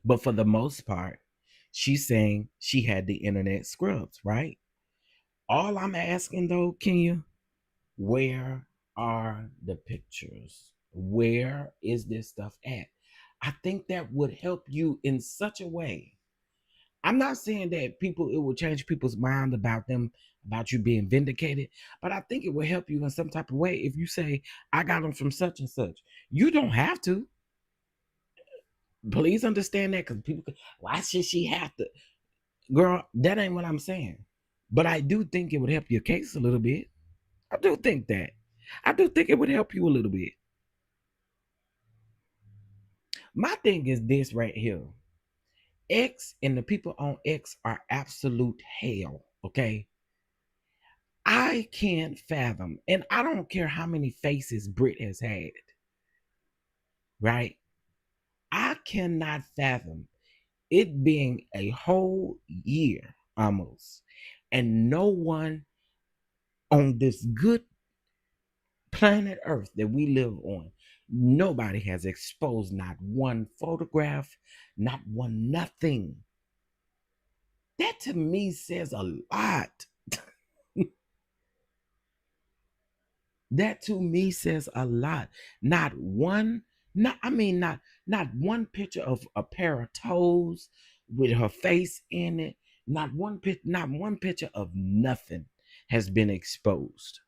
But for the most part, she's saying she had the internet scrubbed, right? All I'm asking though, Kenya, where are the pictures? Where is this stuff at? I think that would help you in such a way. I'm not saying that it will change people's mind about you being vindicated, but I think it will help you in some type of way if you say, I got them from such and such. You don't have to. Please understand that because people, why should she have to? Girl, that ain't what I'm saying. But I do think it would help your case a little bit. I do think that. I do think it would help you a little bit. My thing is this right here. X and the people on X are absolute hell. Okay. I can't fathom, and I don't care how many faces Brit has had, right? I cannot fathom it being a whole year almost, and no one on this good planet Earth that we live on, nobody has exposed not one photograph, not one nothing. That to me says a lot. That to me says a lot. Not one, not one picture of a pair of toes with her face in it. Not one picture of nothing has been exposed.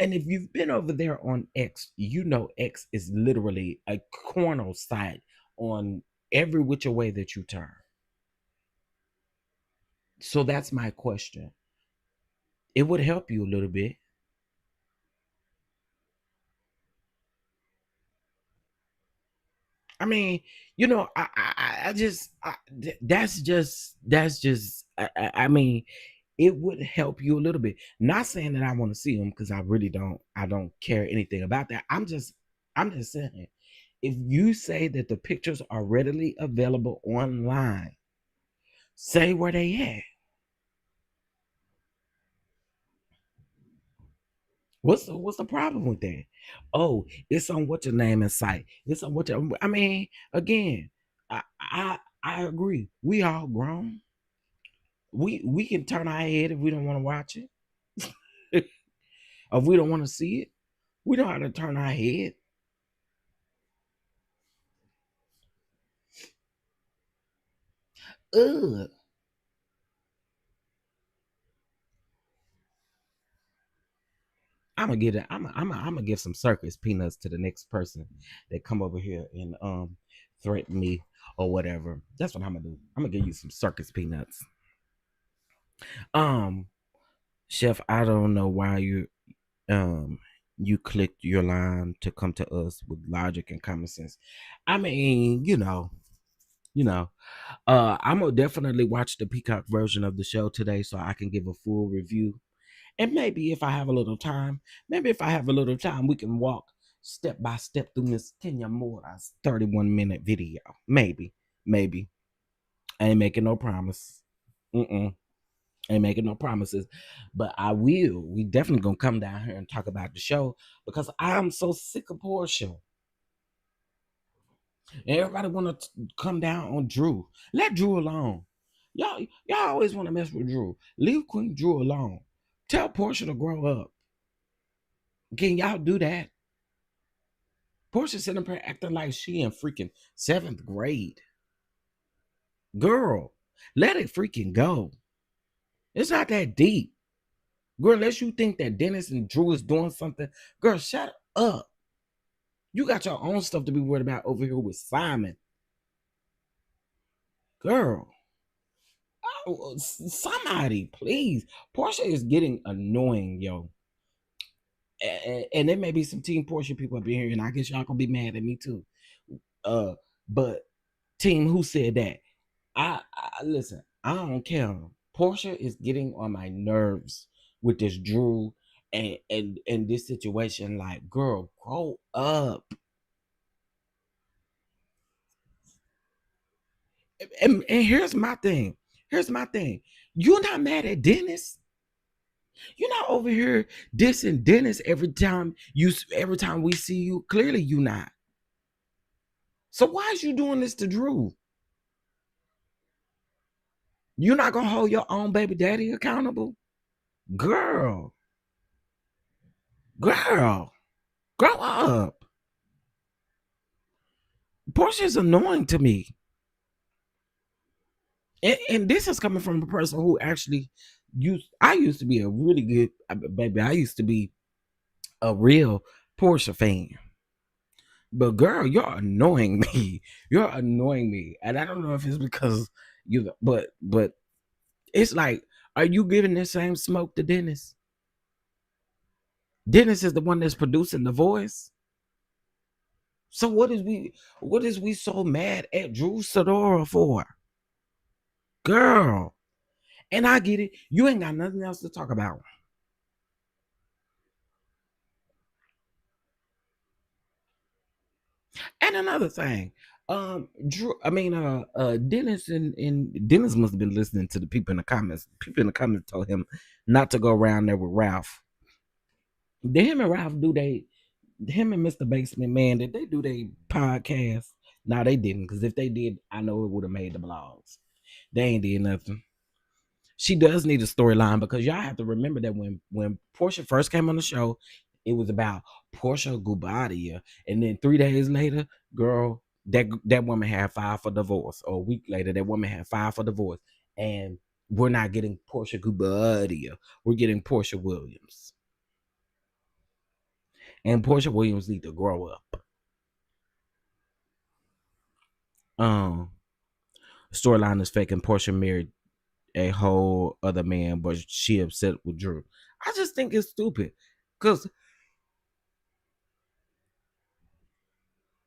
And if you've been over there on X, you know X is literally a corner site on every which way that you turn. So that's my question. It would help you a little bit. I mean, I mean, it would help you a little bit. Not saying that I want to see them because I really don't. I don't care anything about that. I'm just saying, if you say that the pictures are readily available online, say where they at. What's the problem with that? Oh, it's on what your name and site. It's on what your. I mean, again, I agree. We all grown. We can turn our head if we don't want to watch it, or if we don't want to see it. We know how to turn our head. Ugh. I'm gonna get it. I'm gonna give some circus peanuts to the next person that come over here and threaten me or whatever. That's what I'm gonna do. I'm gonna give you some circus peanuts. Um, Chef, I don't know why um you clicked your line to come to us with logic and common sense. I mean, you know. I'm gonna definitely watch the Peacock version of the show today so I can give a full review. And maybe if I have a little time, we can walk step by step through Miss Kenya Moore's 31-minute video. Maybe. I ain't making no promise. Ain't making no promises, but I will. We definitely gonna come down here and talk about the show because I'm so sick of Portia. Everybody want to come down on Drew. Let Drew alone. Y'all always want to mess with Drew. Leave Queen Drew alone. Tell Portia to grow up. Can y'all do that? Portia sitting up here acting like she in freaking 7th grade. Girl, let it freaking go. It's not that deep. Girl, unless you think that Dennis and Drew is doing something, girl, shut up. You got your own stuff to be worried about over here with Simon. Girl. Oh, somebody, please. Portia is getting annoying, yo. And there may be some Team Portia people up in here, and I guess y'all gonna be mad at me too. But team, who said that? I listen. I don't care. Portia is getting on my nerves with this Drew and this situation. Like, girl, grow up. And here's my thing. You're not mad at Dennis. You're not over here dissing Dennis every time we see you. Clearly, you not. So why is you doing this to Drew? You're not gonna hold your own baby daddy accountable, girl. Grow up. Portia's annoying to me, and this is coming from a person who actually I used to be a really good baby. I used to be a real Portia fan. But girl, you're annoying me. And I don't know if it's because but it's like, are you giving the same smoke to Dennis? Dennis is the one that's producing The Voice. So what is we so mad at Drew Sidora for? Girl. And I get it. You ain't got nothing else to talk about. And another thing, Drew, Dennis and Dennis must have been listening to the people in the comments. People in the comments told him not to go around there with Ralph. Did him and Ralph do him and Mr. Basement Man, did they do their podcast? No, they didn't, because if they did, I know it would have made the blogs. They ain't did nothing. She does need a storyline, because y'all have to remember that when Portia first came on the show, it was about Portia Gubadia, and then 3 days later, girl, that woman had filed for divorce, or a week later, that woman had filed for divorce, and we're not getting Portia Gubadia, we're getting Portia Williams, and Portia Williams need to grow up. Storyline is fake, and Portia married a whole other man, but she upset with Drew. I just think it's stupid. Because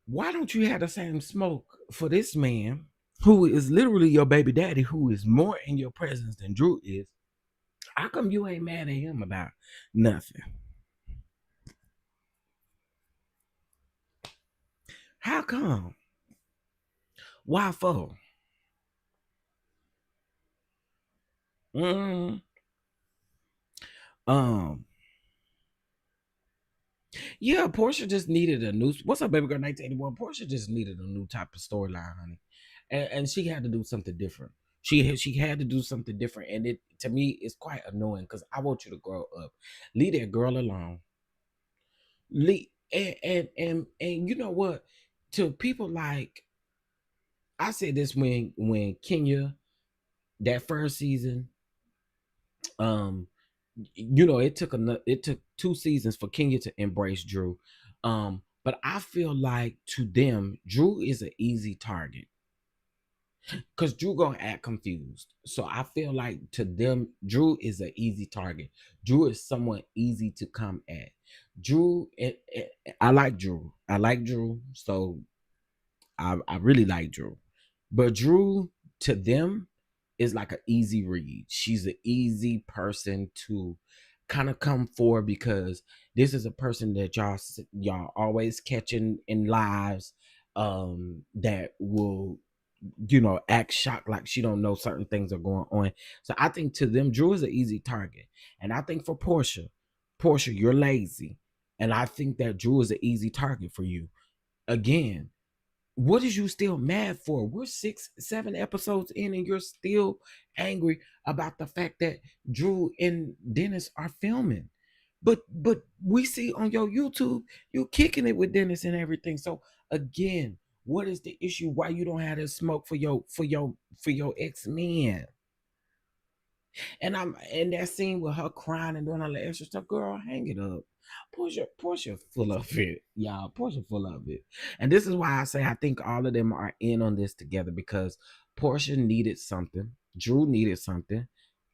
why don't you have the same smoke for this man who is literally your baby daddy, who is more in your presence than Drew is? How come you ain't mad at him about nothing? How come? Why for? Yeah, Portia just needed a new. What's up, baby girl? 1981. Portia just needed a new type of storyline, honey, and she had to do something different. She had to do something different, and it to me is quite annoying, because I want you to grow up. Leave that girl alone. Leave and you know what? To people like, I said this when Kenya, that first season, it took 2 seasons for Kenya to embrace Drew. But I feel like to them, Drew is an easy target, because Drew gonna act confused. So I feel like to them, Drew is an easy target. Drew is someone easy to come at. Drew, I like Drew. I like Drew. So I really like Drew. But Drew, to them, is like an easy read. She's an easy person to kind of come for, because this is a person that y'all always catching in lives, that will act shocked like she don't know certain things are going on. So I think to them, Drew is an easy target. And I think for Portia, you're lazy. And I think that Drew is an easy target for you. Again, what is you still mad for? We're 6-7 episodes in, and you're still angry about the fact that Drew and Dennis are filming. But we see on your YouTube, you're kicking it with Dennis and everything. So again, what is the issue? Why you don't have this smoke for your ex-man? And I'm in that scene with her crying and doing all the extra stuff. Girl, hang it up. Portia full of it, y'all. Portia full of it. And this is why I say I think all of them are in on this together, because Portia needed something. Drew needed something.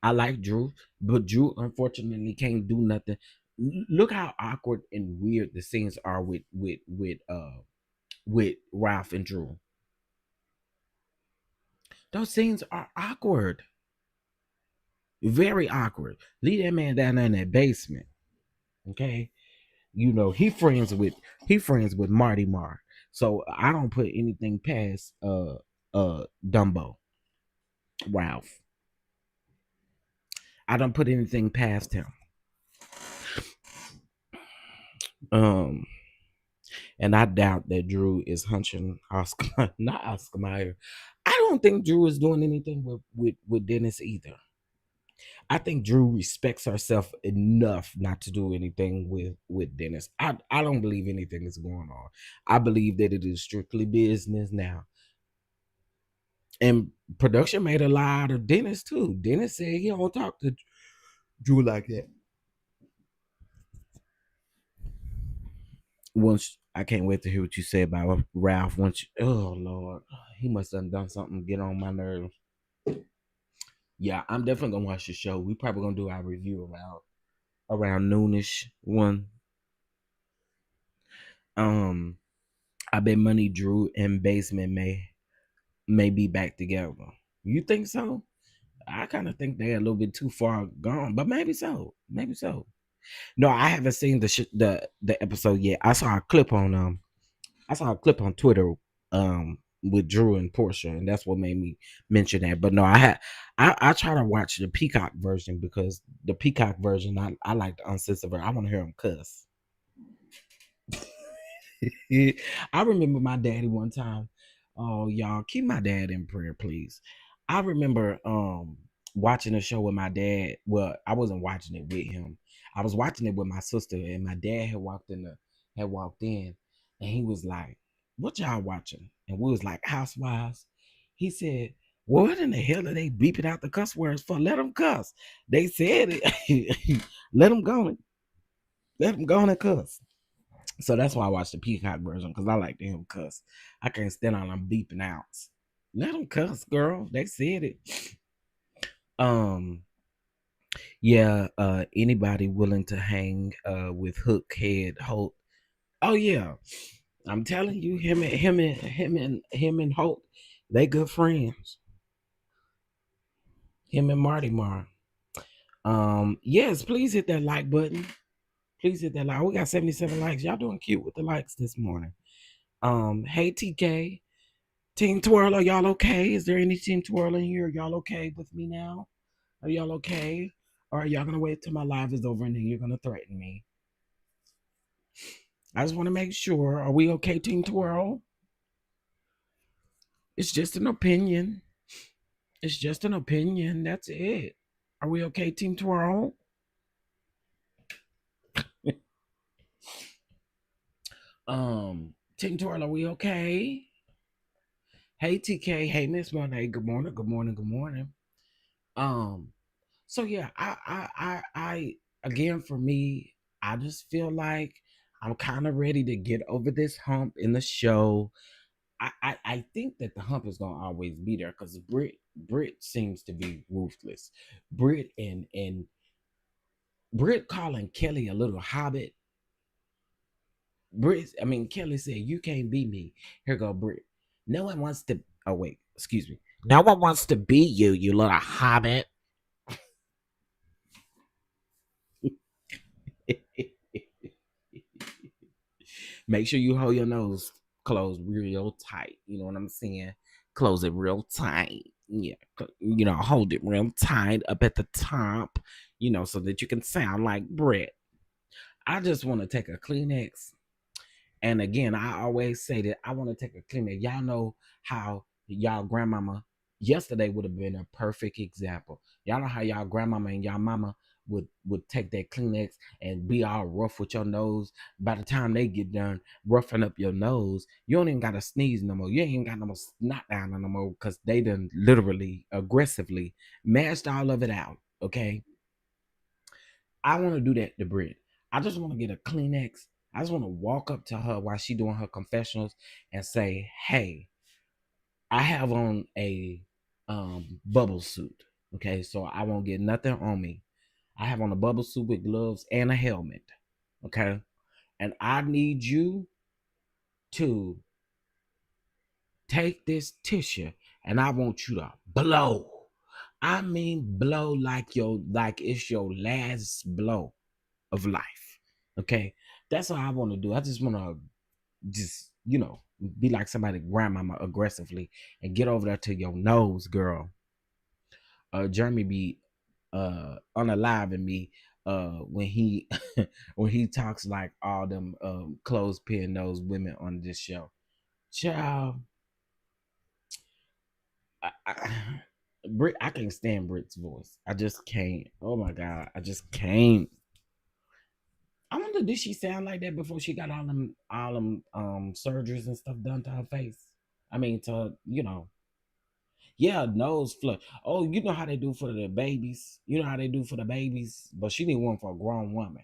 I like Drew, but Drew unfortunately can't do nothing. Look how awkward and weird the scenes are with Ralph and Drew. Those scenes are awkward. Very awkward. Leave that man down there in that basement. Okay. He friends with Marty Marr. So I don't put anything past Dumbo. Ralph. I don't put anything past him. And I doubt that Drew is hunching Oscar, not Oscar Mayer. I don't think Drew is doing anything with Dennis either. I think Drew respects herself enough not to do anything with Dennis. I don't believe anything is going on. I believe that it is strictly business now. And production made a lie out of Dennis too. Dennis said he don't talk to Drew like that. Once I can't wait to hear what you say about Ralph. Oh Lord, he must have done something to get on my nerves. Yeah, I'm definitely gonna watch the show. We probably gonna do our review around noonish one. I bet Money Drew and Basement may be back together. You think so? I kind of think they're a little bit too far gone, but maybe so. Maybe so. No, I haven't seen the episode yet. I saw a clip on Twitter with Drew and Portia, and that's what made me mention that. But no, I try to watch the Peacock version because the Peacock version I like the uncensored version. I want to hear them cuss. I remember my daddy one time. Oh, y'all, keep my dad in prayer, please. I remember watching a show with my dad. Well, I wasn't watching it with him. I was watching it with my sister, and my dad had walked in, and he was like, "What y'all watching?" And we was like, "Housewives." He said, "What in the hell are they beeping out the cuss words for? Let them cuss. They said it. Let them go. Let them go and cuss." So that's why I watched the Peacock version because I like to hear him cuss. I can't stand on them beeping out. Let them cuss, girl. They said it. Um, yeah. Anybody willing to hang with Hookhead Holt? Oh yeah, I'm telling you, him and Holt, they good friends. Him and Marty Mar. Yes, please hit that like button. Please hit that like. We got 77 likes. Y'all doing cute with the likes this morning. Hey TK. Team Twirl, are y'all okay? Is there any Team Twirl in here? Are y'all okay with me now? Are y'all okay? Or are y'all gonna wait till my live is over and then you're gonna threaten me? I just want to make sure. Are we okay, Team Twirl? It's just an opinion. It's just an opinion. That's it. Are we okay, Team Twirl? Team Twirl, are we okay? Hey TK, hey Miss Monet, good morning, good morning, good morning. So yeah, I again for me, I just feel like I'm kind of ready to get over this hump in the show. I think that the hump is gonna always be there because Brit seems to be ruthless. Brit and Brit calling Kelly a little hobbit. Kelly said, "You can't be me." Here go Brit. No one wants to. Oh wait, excuse me. No one wants to be you, you little hobbit. Make sure you hold your nose closed real tight. You know what I'm saying? Close it real tight. Yeah, hold it real tight up at the top. So that you can sound like Brett. I just want to take a Kleenex. And again, I always say that I want to take a Kleenex. Y'all know how y'all grandmama yesterday would have been a perfect example. Y'all know how y'all grandmama and y'all mama would take that Kleenex and be all rough with your nose. By the time they get done roughing up your nose, you don't even gotta sneeze no more. You ain't even got no more snot down no more because they done literally aggressively mashed all of it out. Okay. I want to do that to Brit. I just want to get a Kleenex. I just want to walk up to her while she doing her confessionals and say, "Hey, I have on a bubble suit. Okay, so I won't get nothing on me. I have on a bubble suit with gloves and a helmet. Okay, and I need you to take this tissue and I want you to blow. I mean blow like it's your last blow of life. Okay, that's what I want to do. I just want to be like somebody grandmama aggressively and get over there to your nose, girl. Jeremy be unaliving me when he when he talks like all them clothespin nose women on this show. Child, I can't stand Brit's voice. I just can't. Oh my god, I just can't. I wonder, did she sound like that before she got all them surgeries and stuff done to her face? I mean, yeah, nose flush. Oh, you know how they do for the babies. You know how they do for the babies, but she need one for a grown woman.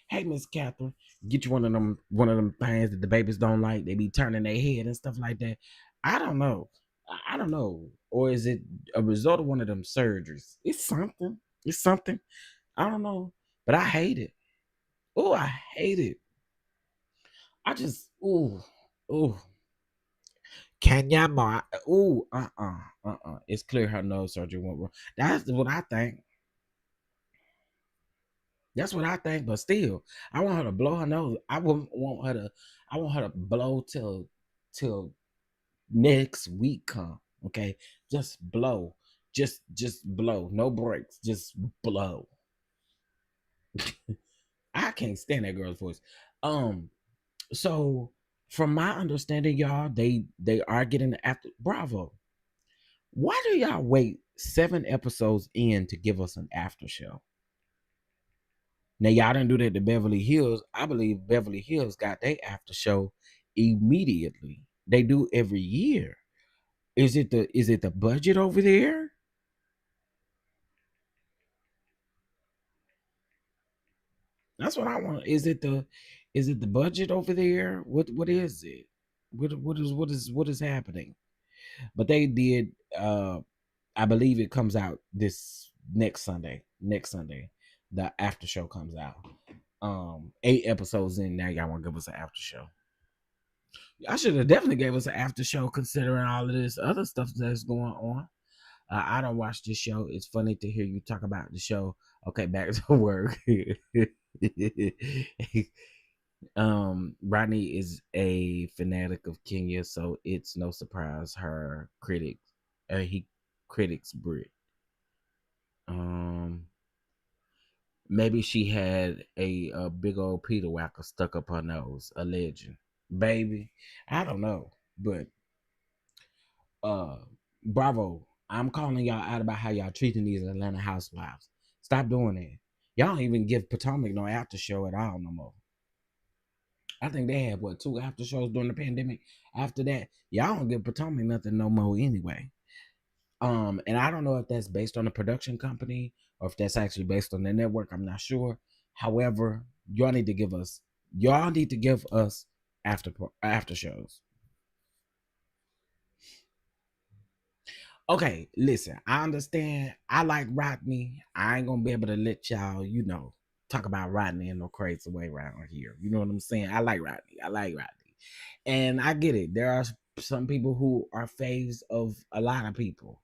Hey, Miss Catherine, get you one of them things that the babies don't like. They be turning their head and stuff like that. I don't know. I don't know. Or is it a result of one of them surgeries? It's something. It's something. I don't know. But I hate it. Oh, I hate it. I just ooh. Kenya Moore. Ooh, It's clear her nose surgery went wrong. That's what I think. That's what I think. But still, I want her to blow her nose. I wouldn't want her to. I want her to blow till next week come. Okay, just blow. Just blow. No breaks. Just blow. I can't stand that girl's voice. So from my understanding, y'all, they are getting the after. Bravo. Why do y'all wait 7 episodes in to give us an after show? Now y'all didn't do that to Beverly Hills. I believe Beverly Hills got their after show immediately. They do every year. Is it the budget over there? That's what I want. Is it the budget over there? What is it? What is happening? But they did I believe it comes out this next Sunday. Next Sunday, the after show comes out. 8 episodes in now. Y'all want to give us an after show? I should have definitely gave us an after show considering all of this other stuff that's going on. I don't watch this show. It's funny to hear you talk about the show. Okay, back to work. Rodney is a fanatic of Kenya, so it's no surprise he critics Brit. Maybe she had a big old Peter whacker stuck up her nose, a legend. Baby, I don't know, but uh bravo. I'm calling y'all out about how y'all treating these Atlanta housewives. Stop doing that. Y'all don't even give Potomac no after show at all no more. I think they had 2 after shows during the pandemic. After that, y'all don't give Potomac nothing no more anyway. And I don't know if that's based on a production company or if that's actually based on the network. I'm not sure. However, y'all need to give us after shows. Okay, listen, I understand. I like Rodney. I ain't gonna be able to let y'all, talk about Rodney in no crazy way around here. You know what I'm saying? I like Rodney. And I get it. There are some people who are faves of a lot of people.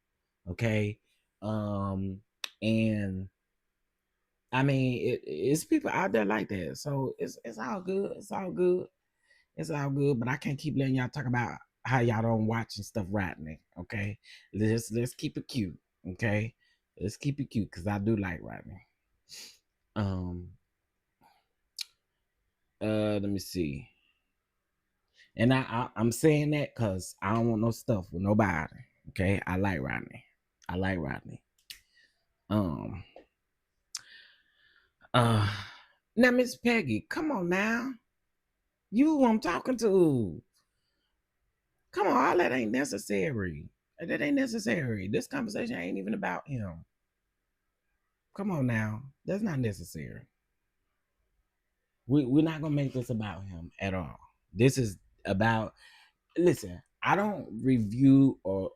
Okay. And I mean it's people out there like that. So it's all good. It's all good. It's all good. But I can't keep letting y'all talk about how y'all don't watch and stuff Rodney. Okay. Let's keep it cute. Okay. Let's keep it cute because I do like Rodney. Let me see. And I'm saying that because I don't want no stuff with nobody. Okay. I like Rodney. Uh Now Miss Peggy, come on now. You who I'm talking to. Come on, all that ain't necessary. That ain't necessary. This conversation ain't even about him. Come on now. That's not necessary. We're not gonna make this about him at all. This is about listen, I don't review or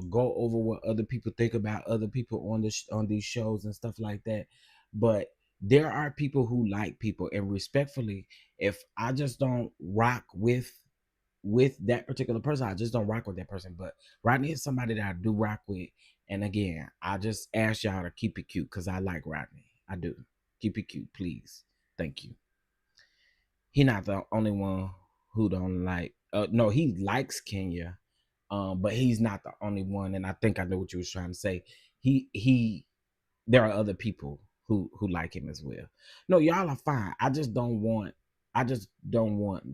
go over what other people think about other people on these shows and stuff like that. But there are people who like people, and respectfully, if I just don't rock with that particular person, I just don't rock with that person. But Rodney is somebody that I do rock with. And again, I just ask y'all to keep it cute because I like Rodney. I do. Keep it cute, please. Thank you. He not the only one who don't like no, he likes Kenya. But he's not the only one, and I think I know what you was trying to say. He there are other people who like him as well. No, y'all are fine. I just don't want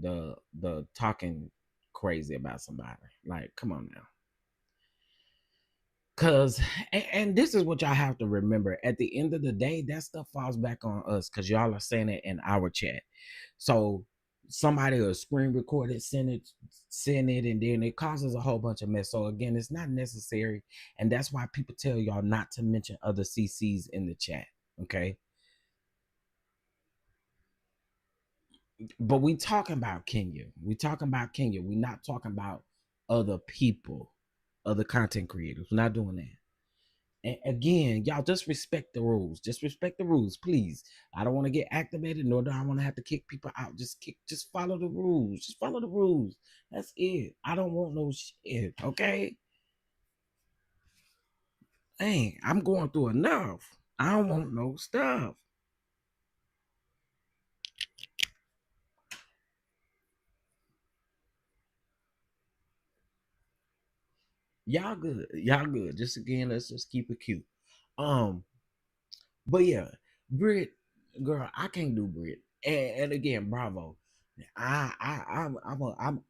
the talking crazy about somebody. Like, come on now. Cause and this is what y'all have to remember. At the end of the day, that stuff falls back on us because y'all are saying it in our chat. So somebody will screen record it, send it, and then it causes a whole bunch of mess. So again, it's not necessary, and that's why people tell y'all not to mention other CCs in the chat. Okay. But we talking about Kenya. We're not talking about other people, other content creators. We're not doing that. And again, y'all just respect the rules. Just respect the rules, please. I don't want to get activated, nor do I want to have to kick people out. Just follow the rules. Just follow the rules. That's it. I don't want no shit. Okay. Dang, I'm going through enough. I don't want no stuff. Y'all good. Y'all good. Just again, let's just keep it cute. Um, but yeah, Brit, girl, I can't do Brit. And again, bravo. I'm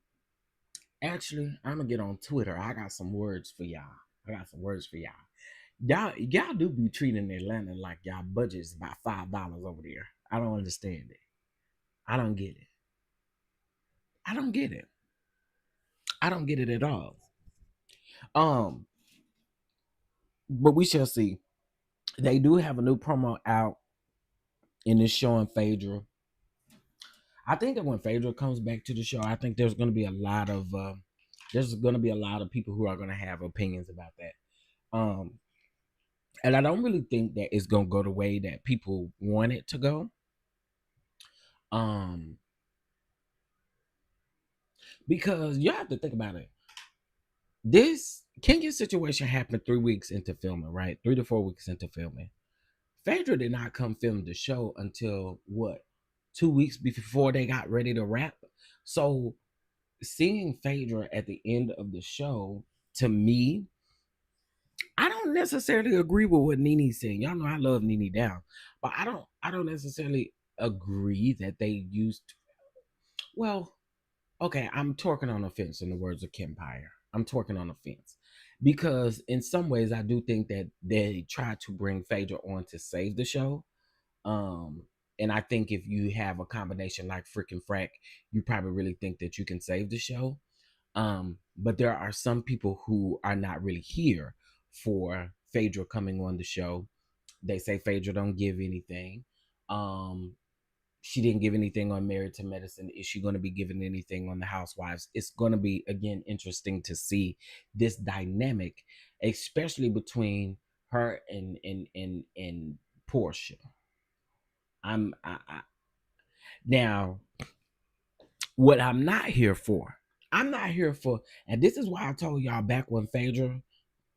actually I'm gonna get on Twitter. I got some words for y'all. I got some words for y'all. Y'all do be treating Atlanta like y'all budget's about $5 over there. I don't understand it. I don't get it. I don't get it. I don't get it at all. Um, but we shall see. They do have a new promo out and it's showing Phaedra. I think that when Phaedra comes back to the show, I think there's going to be a lot of people who are going to have opinions about that. And I don't really think that it's going to go the way that people want it to go. Because you have to think about it. This Kenya situation happened 3 weeks into filming, right? 3 to 4 weeks into filming. Phaedra did not come film the show until what? 2 weeks before they got ready to wrap. So seeing Phaedra at the end of the show, to me, I don't necessarily agree with what Nene's saying. Y'all know I love Nene down, but I don't necessarily agree that they used. Well, okay, I'm torquing on the fence in the words of Kempire. I'm torquing on the fence because in some ways I do think that they tried to bring Phaedra on to save the show. Um, and I think if you have a combination like freaking frack, you probably really think that you can save the show. But there are some people who are not really here for Phaedra coming on the show. They say Phaedra don't give anything. Um, she didn't give anything on Married to Medicine. Is she going to be giving anything on the Housewives? It's going to be again interesting to see this dynamic, especially between her and Portia. I now what I'm not here for, and this is why I told y'all back when Phaedra,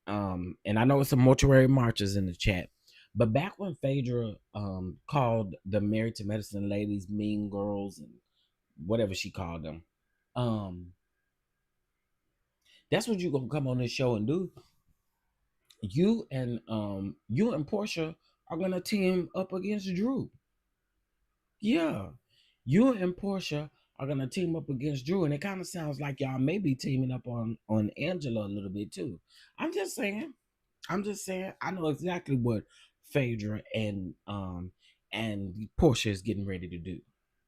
and I know it's some mortuary marches in the chat, but back when Phaedra called the Married to Medicine ladies mean girls and whatever she called them, um, that's what you gonna come on this show and do. You and Portia are gonna team up against Drew. Yeah, you and Portia are gonna team up against Drew, and it kind of sounds like y'all may be teaming up on Angela a little bit too. I'm just saying. I'm just saying. I know exactly what Phaedra and Portia is getting ready to do.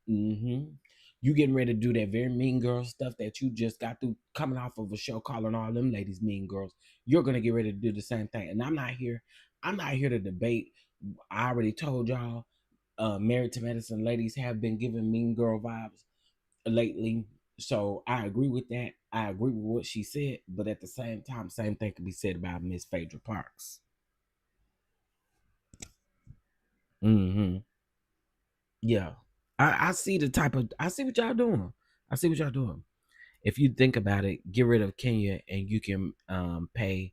Mm-hmm. You getting ready to do that very mean girl stuff that you just got through coming off of a show calling all them ladies mean girls. You're gonna get ready to do the same thing. And I'm not here. I'm not here to debate. I already told y'all Married to Medicine ladies have been giving mean girl vibes lately. So I agree with that. I agree with what she said, but at the same time, same thing can be said about Miss Phaedra Parks. Mm-hmm. Yeah. I see the type of I see what y'all doing. I see what y'all doing. If you think about it, get rid of Kenya and you can pay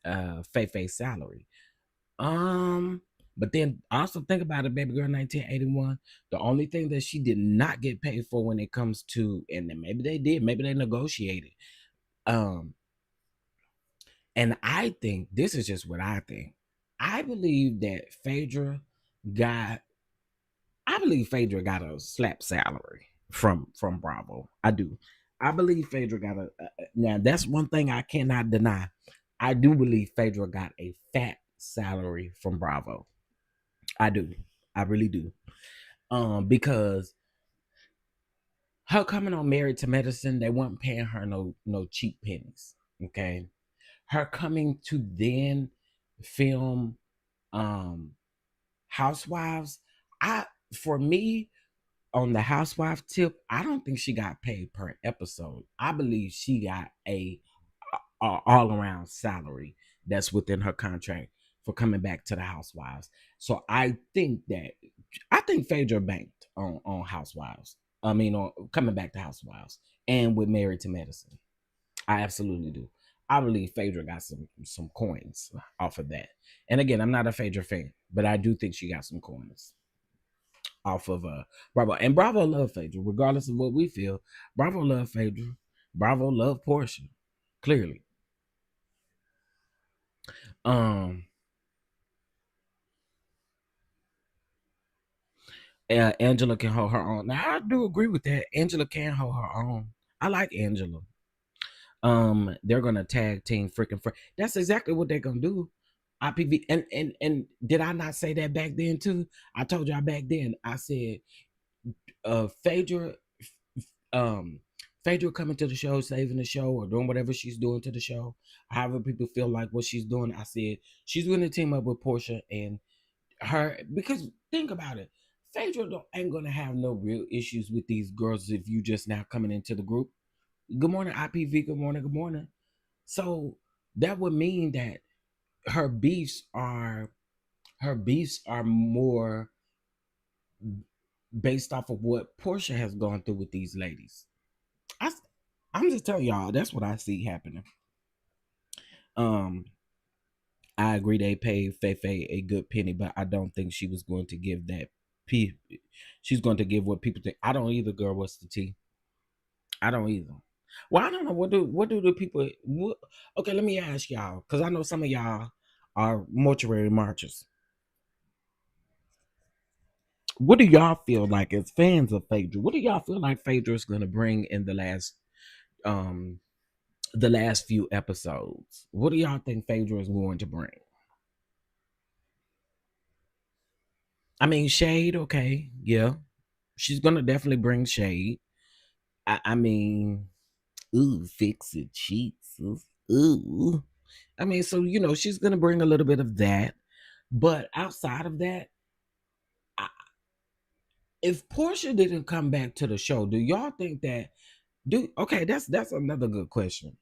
Faye salary. Um, but then also think about it, baby girl 1981. The only thing that she did not get paid for when it comes to, and then maybe they did, maybe they negotiated. Um, and I think this is just what I think. I believe that got I believe Phaedra got a slap salary from Bravo. I do. I believe Phaedra got now that's one thing I cannot deny. I do believe Phaedra got a fat salary from Bravo. I do. I really do. Because her coming on Married to Medicine, they weren't paying her no cheap pennies. Okay. Her coming to then film Housewives, I for me on the Housewife tip, I don't think she got paid per episode. I believe she got a all around salary that's within her contract. for coming back to the Housewives. So I think Phaedra banked on Housewives. I mean, on coming back to Housewives and with Married to Medicine. I absolutely do. I believe Phaedra got some coins off of that. And again, I'm not a Phaedra fan, but I do think she got some coins off of Bravo. And Bravo love Phaedra, regardless of what we feel. Bravo love Phaedra. Bravo love Portia. Clearly. Angela can hold her own. Now I do agree with that. Angela can hold her own. I like Angela. They're gonna tag team freaking. That's exactly what they're gonna do. IPV and did I not say that back then too? I told y'all back then. I said, Phaedra, Phaedra coming to the show, saving the show, or doing whatever she's doing to the show. However, people feel like what she's doing. I said she's going to team up with Portia and her, because think about it. Phaedra ain't gonna have no real issues with these girls if you just now coming into the group. Good morning, IPV. Good morning. Good morning. So that would mean that her beefs are more based off of what Portia has gone through with these ladies. I'm just telling y'all, that's what I see happening. I agree they paid Fefe a good penny, but I don't think she was going to give that she's going to give what people think. I don't either, girl. What's the tea? I don't either. Well, I don't know. What do the people okay, let me ask y'all, because I know some of y'all are mortuary marchers. What do y'all feel like as fans of Phaedra? What do y'all feel like Phaedra is gonna bring in the last few episodes? What do y'all think Phaedra is going to bring? I mean, shade, okay, yeah. She's gonna definitely bring shade. I mean, ooh, fix it, cheats. Ooh. I mean, so she's gonna bring a little bit of that. But outside of that, if Portia didn't come back to the show, do y'all think that okay, that's another good question.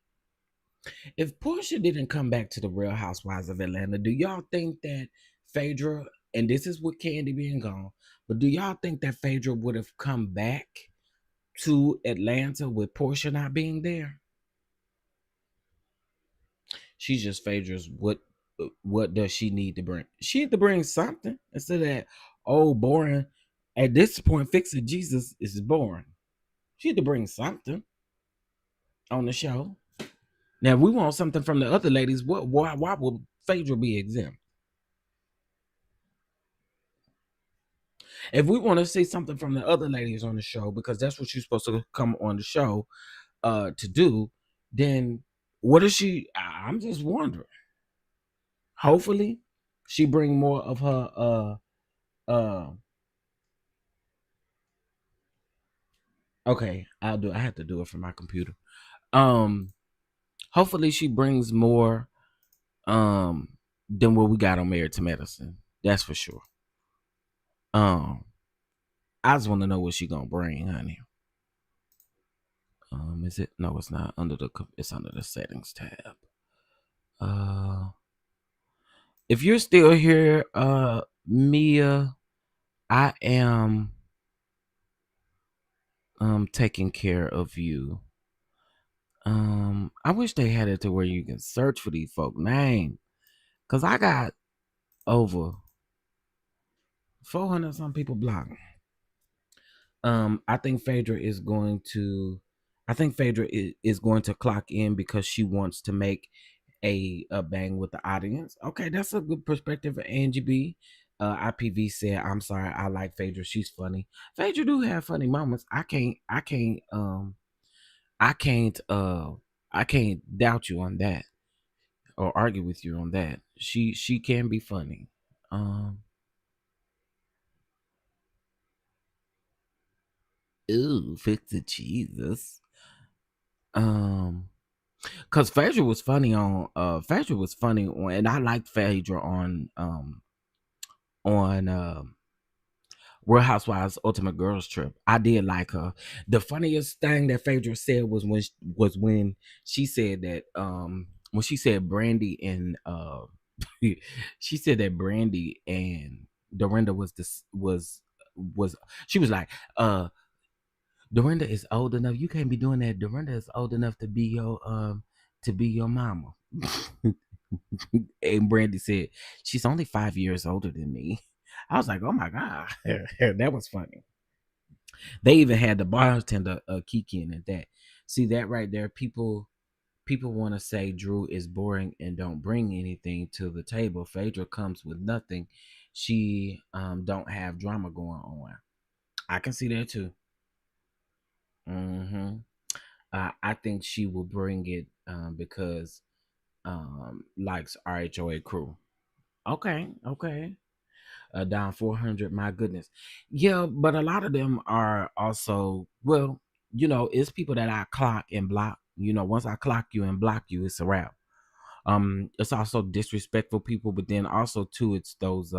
If Portia didn't come back to the Real Housewives of Atlanta, do y'all think that Phaedra, and this is with Candy being gone, but do y'all think that Phaedra would have come back to Atlanta with Portia not being there? She's just Phaedra's. What does she need to bring? She need to bring something instead of that old boring. At this point, fixing Jesus is boring. She need to bring something on the show. Now, if we want something from the other ladies, why would Phaedra be exempt? If we want to see something from the other ladies on the show, because that's what she's supposed to come on the show to do, then what is she? I'm just wondering. Hopefully, she bring more of her. Okay, I'll do. I have to do it from my computer. Hopefully, she brings more than what we got on Married to Medicine. That's for sure. I just want to know what she gonna bring, honey. Is it? No, it's not under the. It's under the settings tab. If you're still here, Mia, I am taking care of you. I wish they had it to where you can search for these folk name, cause I got over 400 some people blocked. I think Phaedra is going to. I think Phaedra is going to clock in because she wants to make a bang with the audience. Okay, that's a good perspective. Angie B. IPV said, "I'm sorry, I like Phaedra. She's funny. Phaedra do have funny moments. I can't doubt you on that or argue with you on that. She can be funny. Ooh, fix the Jesus. Cause Phaedra was funny on and I liked Phaedra on Real Housewives Ultimate Girls Trip. I did like her. The funniest thing that Phaedra said was when she said that when she said Brandy and She said that Brandy and Dorinda was she was like, Dorinda is old enough. You can't be doing that. Dorinda is old enough to be your mama. And Brandy said, she's only 5 years older than me. I was like, oh my God. That was funny. They even had the bartender kick in at that. See that right there? People want to say Drew is boring and don't bring anything to the table. Phaedra comes with nothing. She don't have drama going on. I can see that too. hmm I think she will bring it because likes RHOA crew. Okay, okay. Down 400. My goodness. Yeah, but a lot of them are also, well, it's people that I clock and block. Once I clock you and block you, it's a wrap. It's also disrespectful people, but then also too, it's those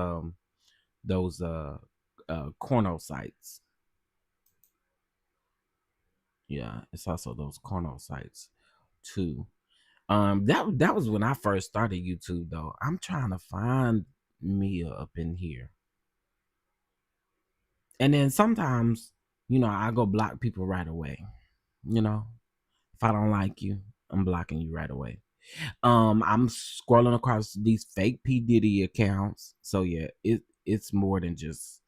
corno sites. Yeah, it's also those corno sites too. That was when I first started YouTube though. I'm trying to find Mia up in here. And then sometimes, I go block people right away. If I don't like you, I'm blocking you right away. I'm scrolling across these fake P Diddy accounts. So yeah, it's more than just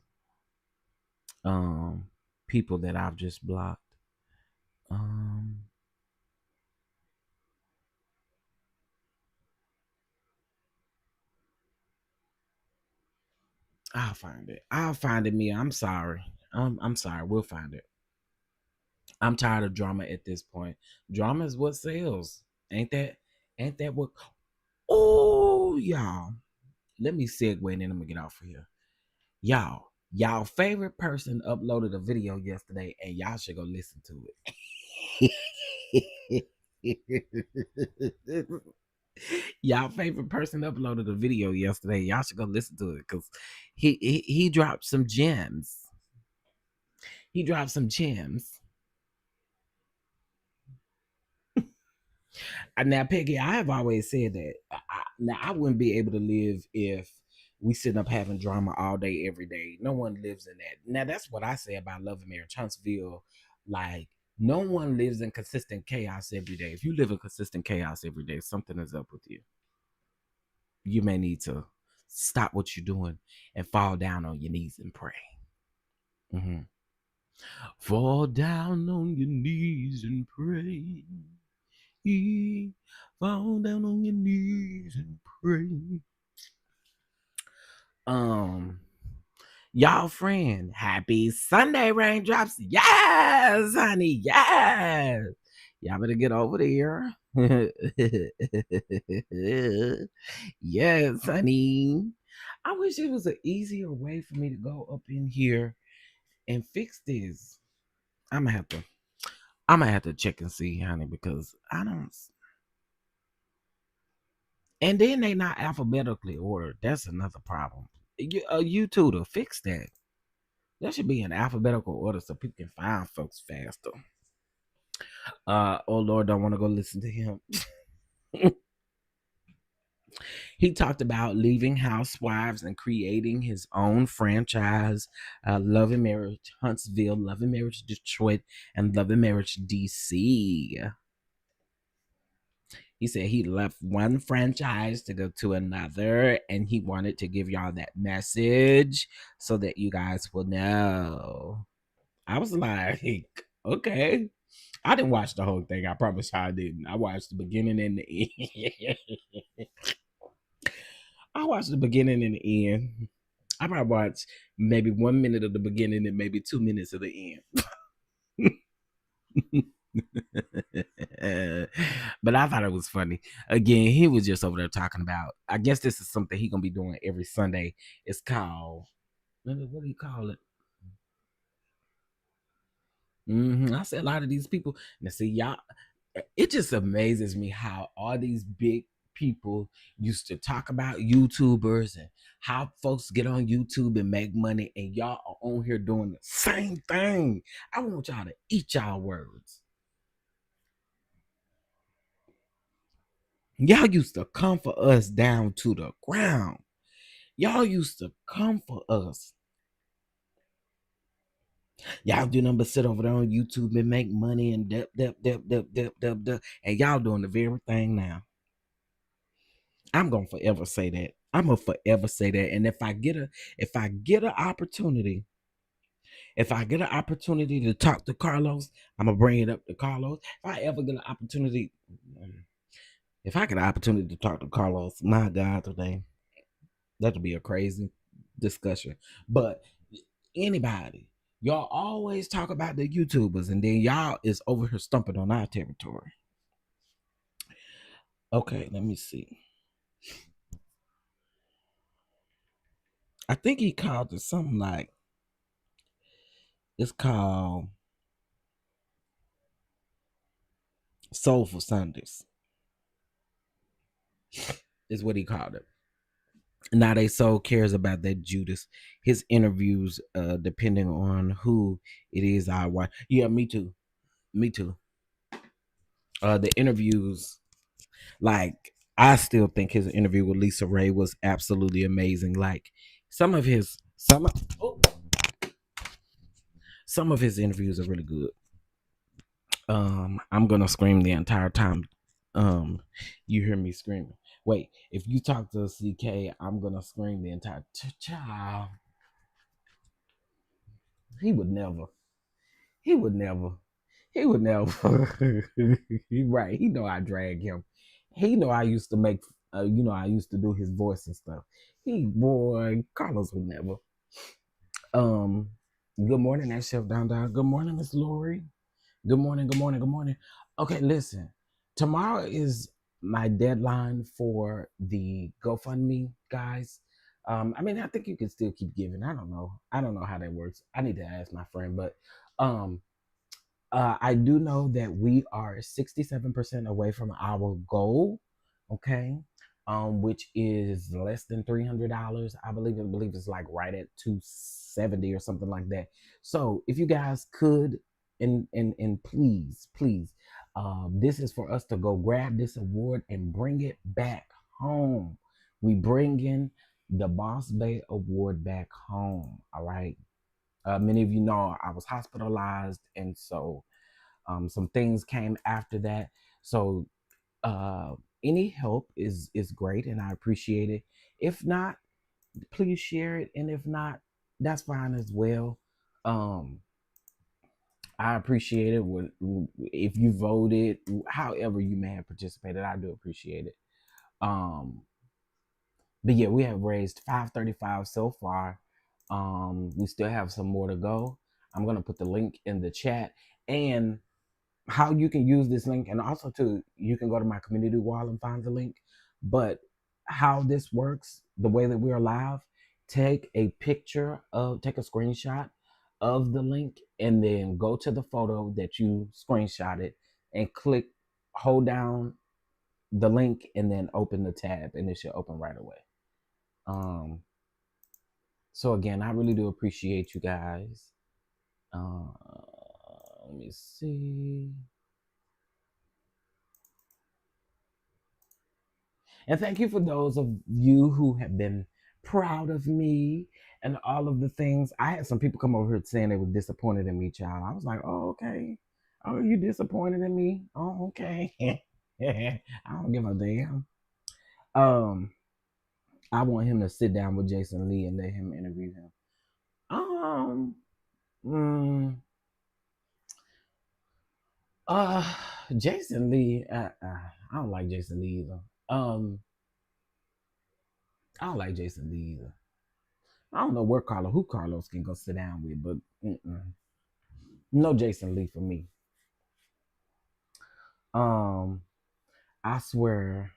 um people that I've just blocked. Um I'll find it. I'll find it, Mia. I'm sorry. I'm sorry. We'll find it. I'm tired of drama at this point. Drama is what sells. Ain't that? Ain't that what? Oh, y'all. Let me segue and then I'm gonna get off of here. Y'all favorite person uploaded a video yesterday, and y'all should go listen to it. Y'all favorite person uploaded a video yesterday. Y'all should go listen to it because he dropped some gems. He dropped some gems. Now, Peggy, I have always said that. Now, I wouldn't be able to live if we sitting up having drama all day, every day. No one lives in that. Now, that's what I say about Love and Marriage Huntsville. Like, no one lives in consistent chaos every day. If you live in consistent chaos every day, something is up with you. You may need to stop what you're doing and fall down on your knees and pray. Mm-hmm. Fall down on your knees and pray. Fall down on your knees and pray. Y'all friend, happy Sunday, raindrops. Yes, honey, yes. Y'all better get over there. Yes, honey. I wish it was an easier way for me to go up in here and fix this. I'm gonna have to check and see, honey, because I don't. And then they not alphabetically ordered. That's another problem. You two to fix that. That should be in alphabetical order so people can find folks faster. Oh Lord, don't want to go listen to him. He talked about leaving Housewives and creating his own franchise, Love and Marriage Huntsville, Love and Marriage Detroit, and Love and Marriage DC. He said he left one franchise to go to another, and he wanted to give y'all that message so that you guys will know. I was like, okay. I didn't watch the whole thing. I promise I didn't. I watched the beginning and the end. I watched the beginning and the end. I probably watched maybe 1 minute of the beginning and maybe 2 minutes of the end. But I thought it was funny. Again, he was just over there talking about. I guess this is something he gonna be doing every Sunday. It's called. What do you call it? I said a lot of these people. Now, see, y'all. It just amazes me how all these big people used to talk about YouTubers and how folks get on YouTube and make money, and y'all are on here doing the same thing. I want y'all to eat y'all words. Y'all used to come for us down to the ground. Y'all used to come for us. Y'all do nothing but sit over there on YouTube and make money and dep. And y'all doing the very thing now. I'm gonna forever say that. I'm gonna forever say that. And if I get an opportunity, to talk to Carlos, I'm gonna bring it up to Carlos. If I ever get an opportunity, if I get an opportunity to talk to Carlos, my God, today, that'll be a crazy discussion. But anybody, y'all always talk about the YouTubers, and then y'all is over here stumping on our territory. Okay, let me see. I think he called it something like, it's called Soulful Sundays, is what he called it. Now they so cares about that Judas. His interviews, depending on who it is I watch. Yeah, me too. Me too. The interviews, like, I still think his interview with Lisa Ray was absolutely amazing. Like some of his interviews are really good. I'm gonna scream the entire time. You hear me screaming. Wait, if you talk to CK, I'm gonna scream the entire child. He would never. He would never. He would never. Right. He know I drag him. He know I used to make. I used to do his voice and stuff. Boy, Carlos would never. Good morning, that's Chef DonDon. Good morning, Miss Lori. Good morning. Good morning. Good morning. Okay, listen. Tomorrow is my deadline for the GoFundMe, guys. I mean, I think you can still keep giving. I don't know. I don't know how that works. I need to ask my friend, but um, I do know that we are 67% away from our goal, okay? Which is less than $300. I believe it's like right at 270 or something like that. So if you guys could, and please, this is for us to go grab this award and bring it back home. We bring in the Boss Bay Award back home. All right. Many of you know I was hospitalized, and so some things came after that. So any help is great, and I appreciate it. If not, please share it, and if not, that's fine as well. I appreciate it. If you voted, however you may have participated, I do appreciate it. But yeah, we have raised $535 so far. We still have some more to go. I'm gonna put the link in the chat, and how you can use this link, and also too, you can go to my community wall and find the link. But how this works, the way that we're live, take a screenshot of the link, and then go to the photo that you screenshotted and hold down the link, and then open the tab, and it should open right away. So again, I really do appreciate you guys. Let me see. And thank you for those of you who have been proud of me and all of the things. I had some people come over here saying they were disappointed in me, child. I was like, oh, okay. Oh, you disappointed in me? Oh, okay. I don't give a damn. I want him to sit down with Jason Lee and let him interview him. Jason Lee, I don't like Jason Lee either. I don't like Jason Lee either. I don't know who Carlos can go sit down with, but no Jason Lee for me. I swear,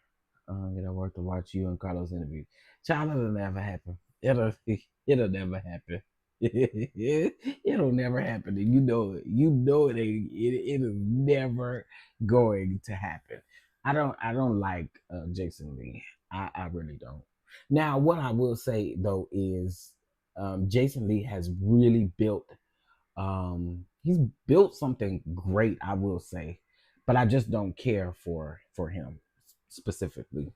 it'll work to watch you and Carlos interview. Child, it'll never happen. It'll never happen. It'll never happen, and you know it. You know it. It is never going to happen. I don't like Jason Lee. I really don't. Now, what I will say though is, Jason Lee has really built. He's built something great, I will say, but I just don't care for him. specifically.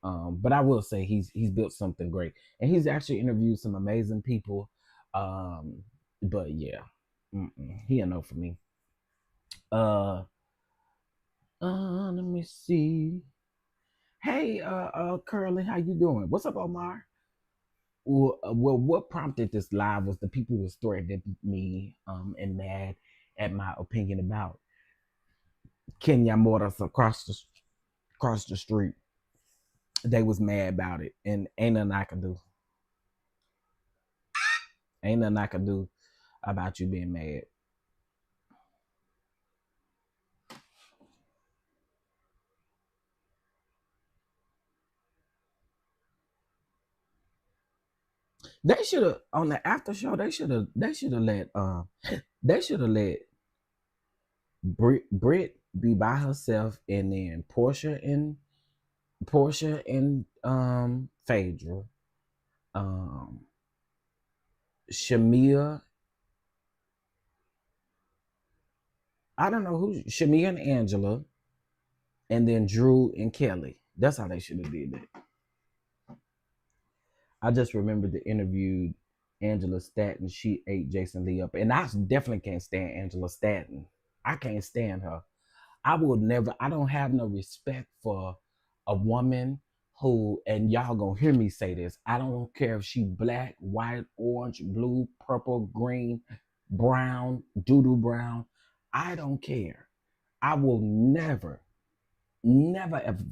But I will say he's built something great, and he's actually interviewed some amazing people. But yeah, he a no for me. Uh, Let me see. Hey, Curly, how you doing? What's up, Omar? Well, what prompted this live was the people who was threatening me, and mad at my opinion about Kenya Motors across the street. They was mad about it, and ain't nothing I can do. Ain't nothing I can do about you being mad. They should have on the after show. They should have let Brit be by herself, and then Portia and Phaedra, um Shamia. I don't know who Shamia and Angela, and then Drew and Kelly. That's how they should have did it. I just remember the interview Angela Stanton. She ate Jason Lee up, and I definitely can't stand Angela Stanton. I can't stand her. I would never. I don't have no respect for a woman who, and y'all gonna hear me say this. I don't care if she black, white, orange, blue, purple, green, brown, doo-doo brown. I don't care. I will never, never, ever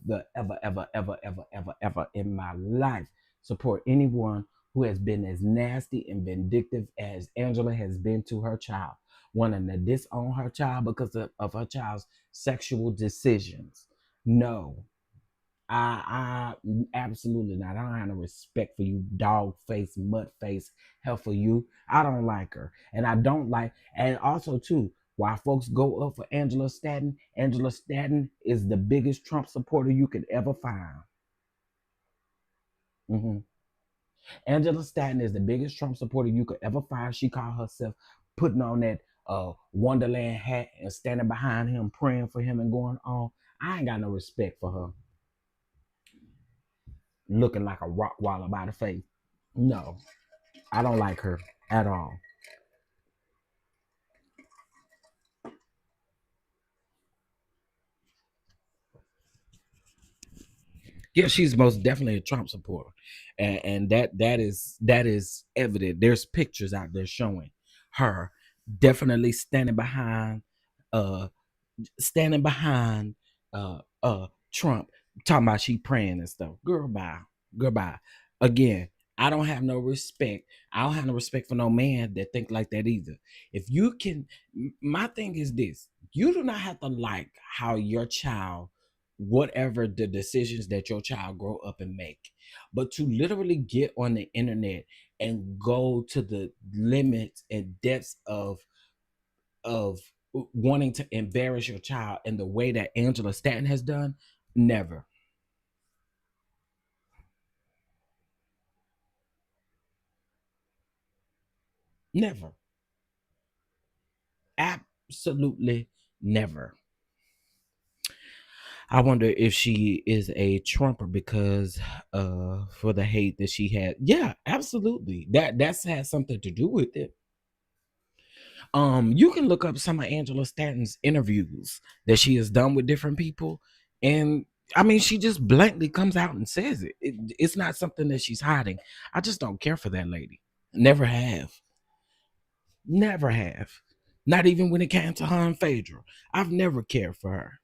in my life support anyone who has been as nasty and vindictive as Angela has been to her child, wanting to disown her child because of her child's sexual decisions. No, I absolutely not. I don't have no respect for you, dog face, mud face, hell for you. I don't like her, and I don't like, and also too, why folks go up for Angela Stanton. Angela Stanton is the biggest Trump supporter you could ever find. hmm Angela Stanton is the biggest Trump supporter you could ever find. She called herself putting on that Wonderland hat and standing behind him, praying for him and going on. I ain't got no respect for her. Looking like a rock wall about her face. No, I don't like her at all. Yeah, she's most definitely a Trump supporter, and that is evident. There's pictures out there showing her definitely uh standing behind Trump, talking about she praying and stuff. Girl, bye. Goodbye. Again, I don't have no respect. I don't have no respect for no man that think like that either. If you can, my thing is this: you do not have to like how your child, whatever the decisions that your child grow up and make, but to literally get on the internet and go to the limits and depths of wanting to embarrass your child in the way that Angela Stanton has done, never. Never. Absolutely never. I wonder if she is a Trumper because for the hate that she had. Yeah, absolutely. That's has something to do with it. You can look up some of Angela Stanton's interviews that she has done with different people, and I mean, she just blatantly comes out and says it's not something that she's hiding. I just don't care for that lady. Never have. Never have. Not even when it came to her and Phaedra. I've never cared for her.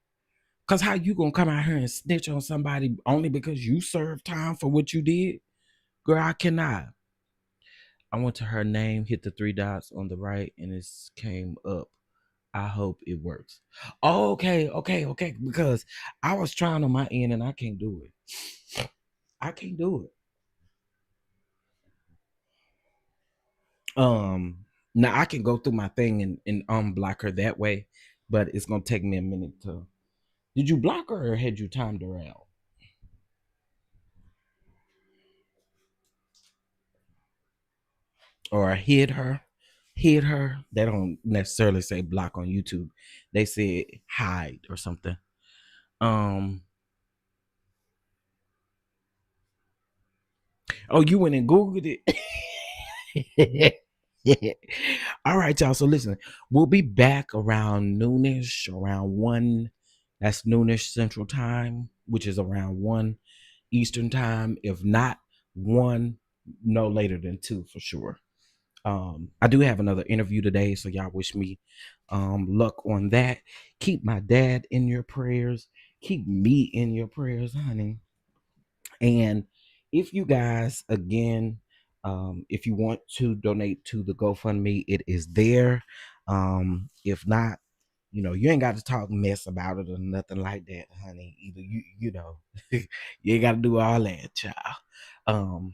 Cause how you gonna come out here and snitch on somebody only because you served time for what you did? Girl, I cannot. I went to her name, hit the three dots on the right, and it came up. I hope it works. Oh, okay. Because I was trying on my end and I can't do it. I can't do it. Now I can go through my thing and unblock her that way, but it's gonna take me a minute to. Did you block her or had you timed her out? Or hid her? Hid her? They don't necessarily say block on YouTube. They say hide or something. Um Oh, you went and Googled it. All right, y'all. So listen, we'll be back around noonish, around 1. That's noonish Central Time, which is around 1 Eastern Time. If not 1, no later than 2 for sure. I do have another interview today, so y'all wish me luck on that. Keep my dad in your prayers. Keep me in your prayers, honey. And if you guys, again, if you want to donate to the GoFundMe, it is there. If not, you ain't got to talk mess about it or nothing like that, honey. Either you ain't got to do all that, child. Um,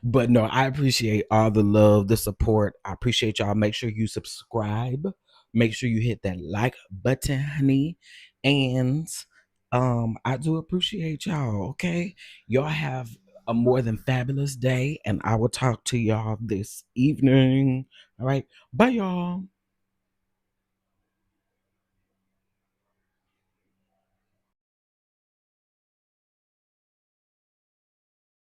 but no, I appreciate all the love, the support. I appreciate y'all. Make sure you subscribe. Make sure you hit that like button, honey. And I do appreciate y'all. Okay. Y'all have a more than fabulous day. And I will talk to y'all this evening. All right. Bye, y'all.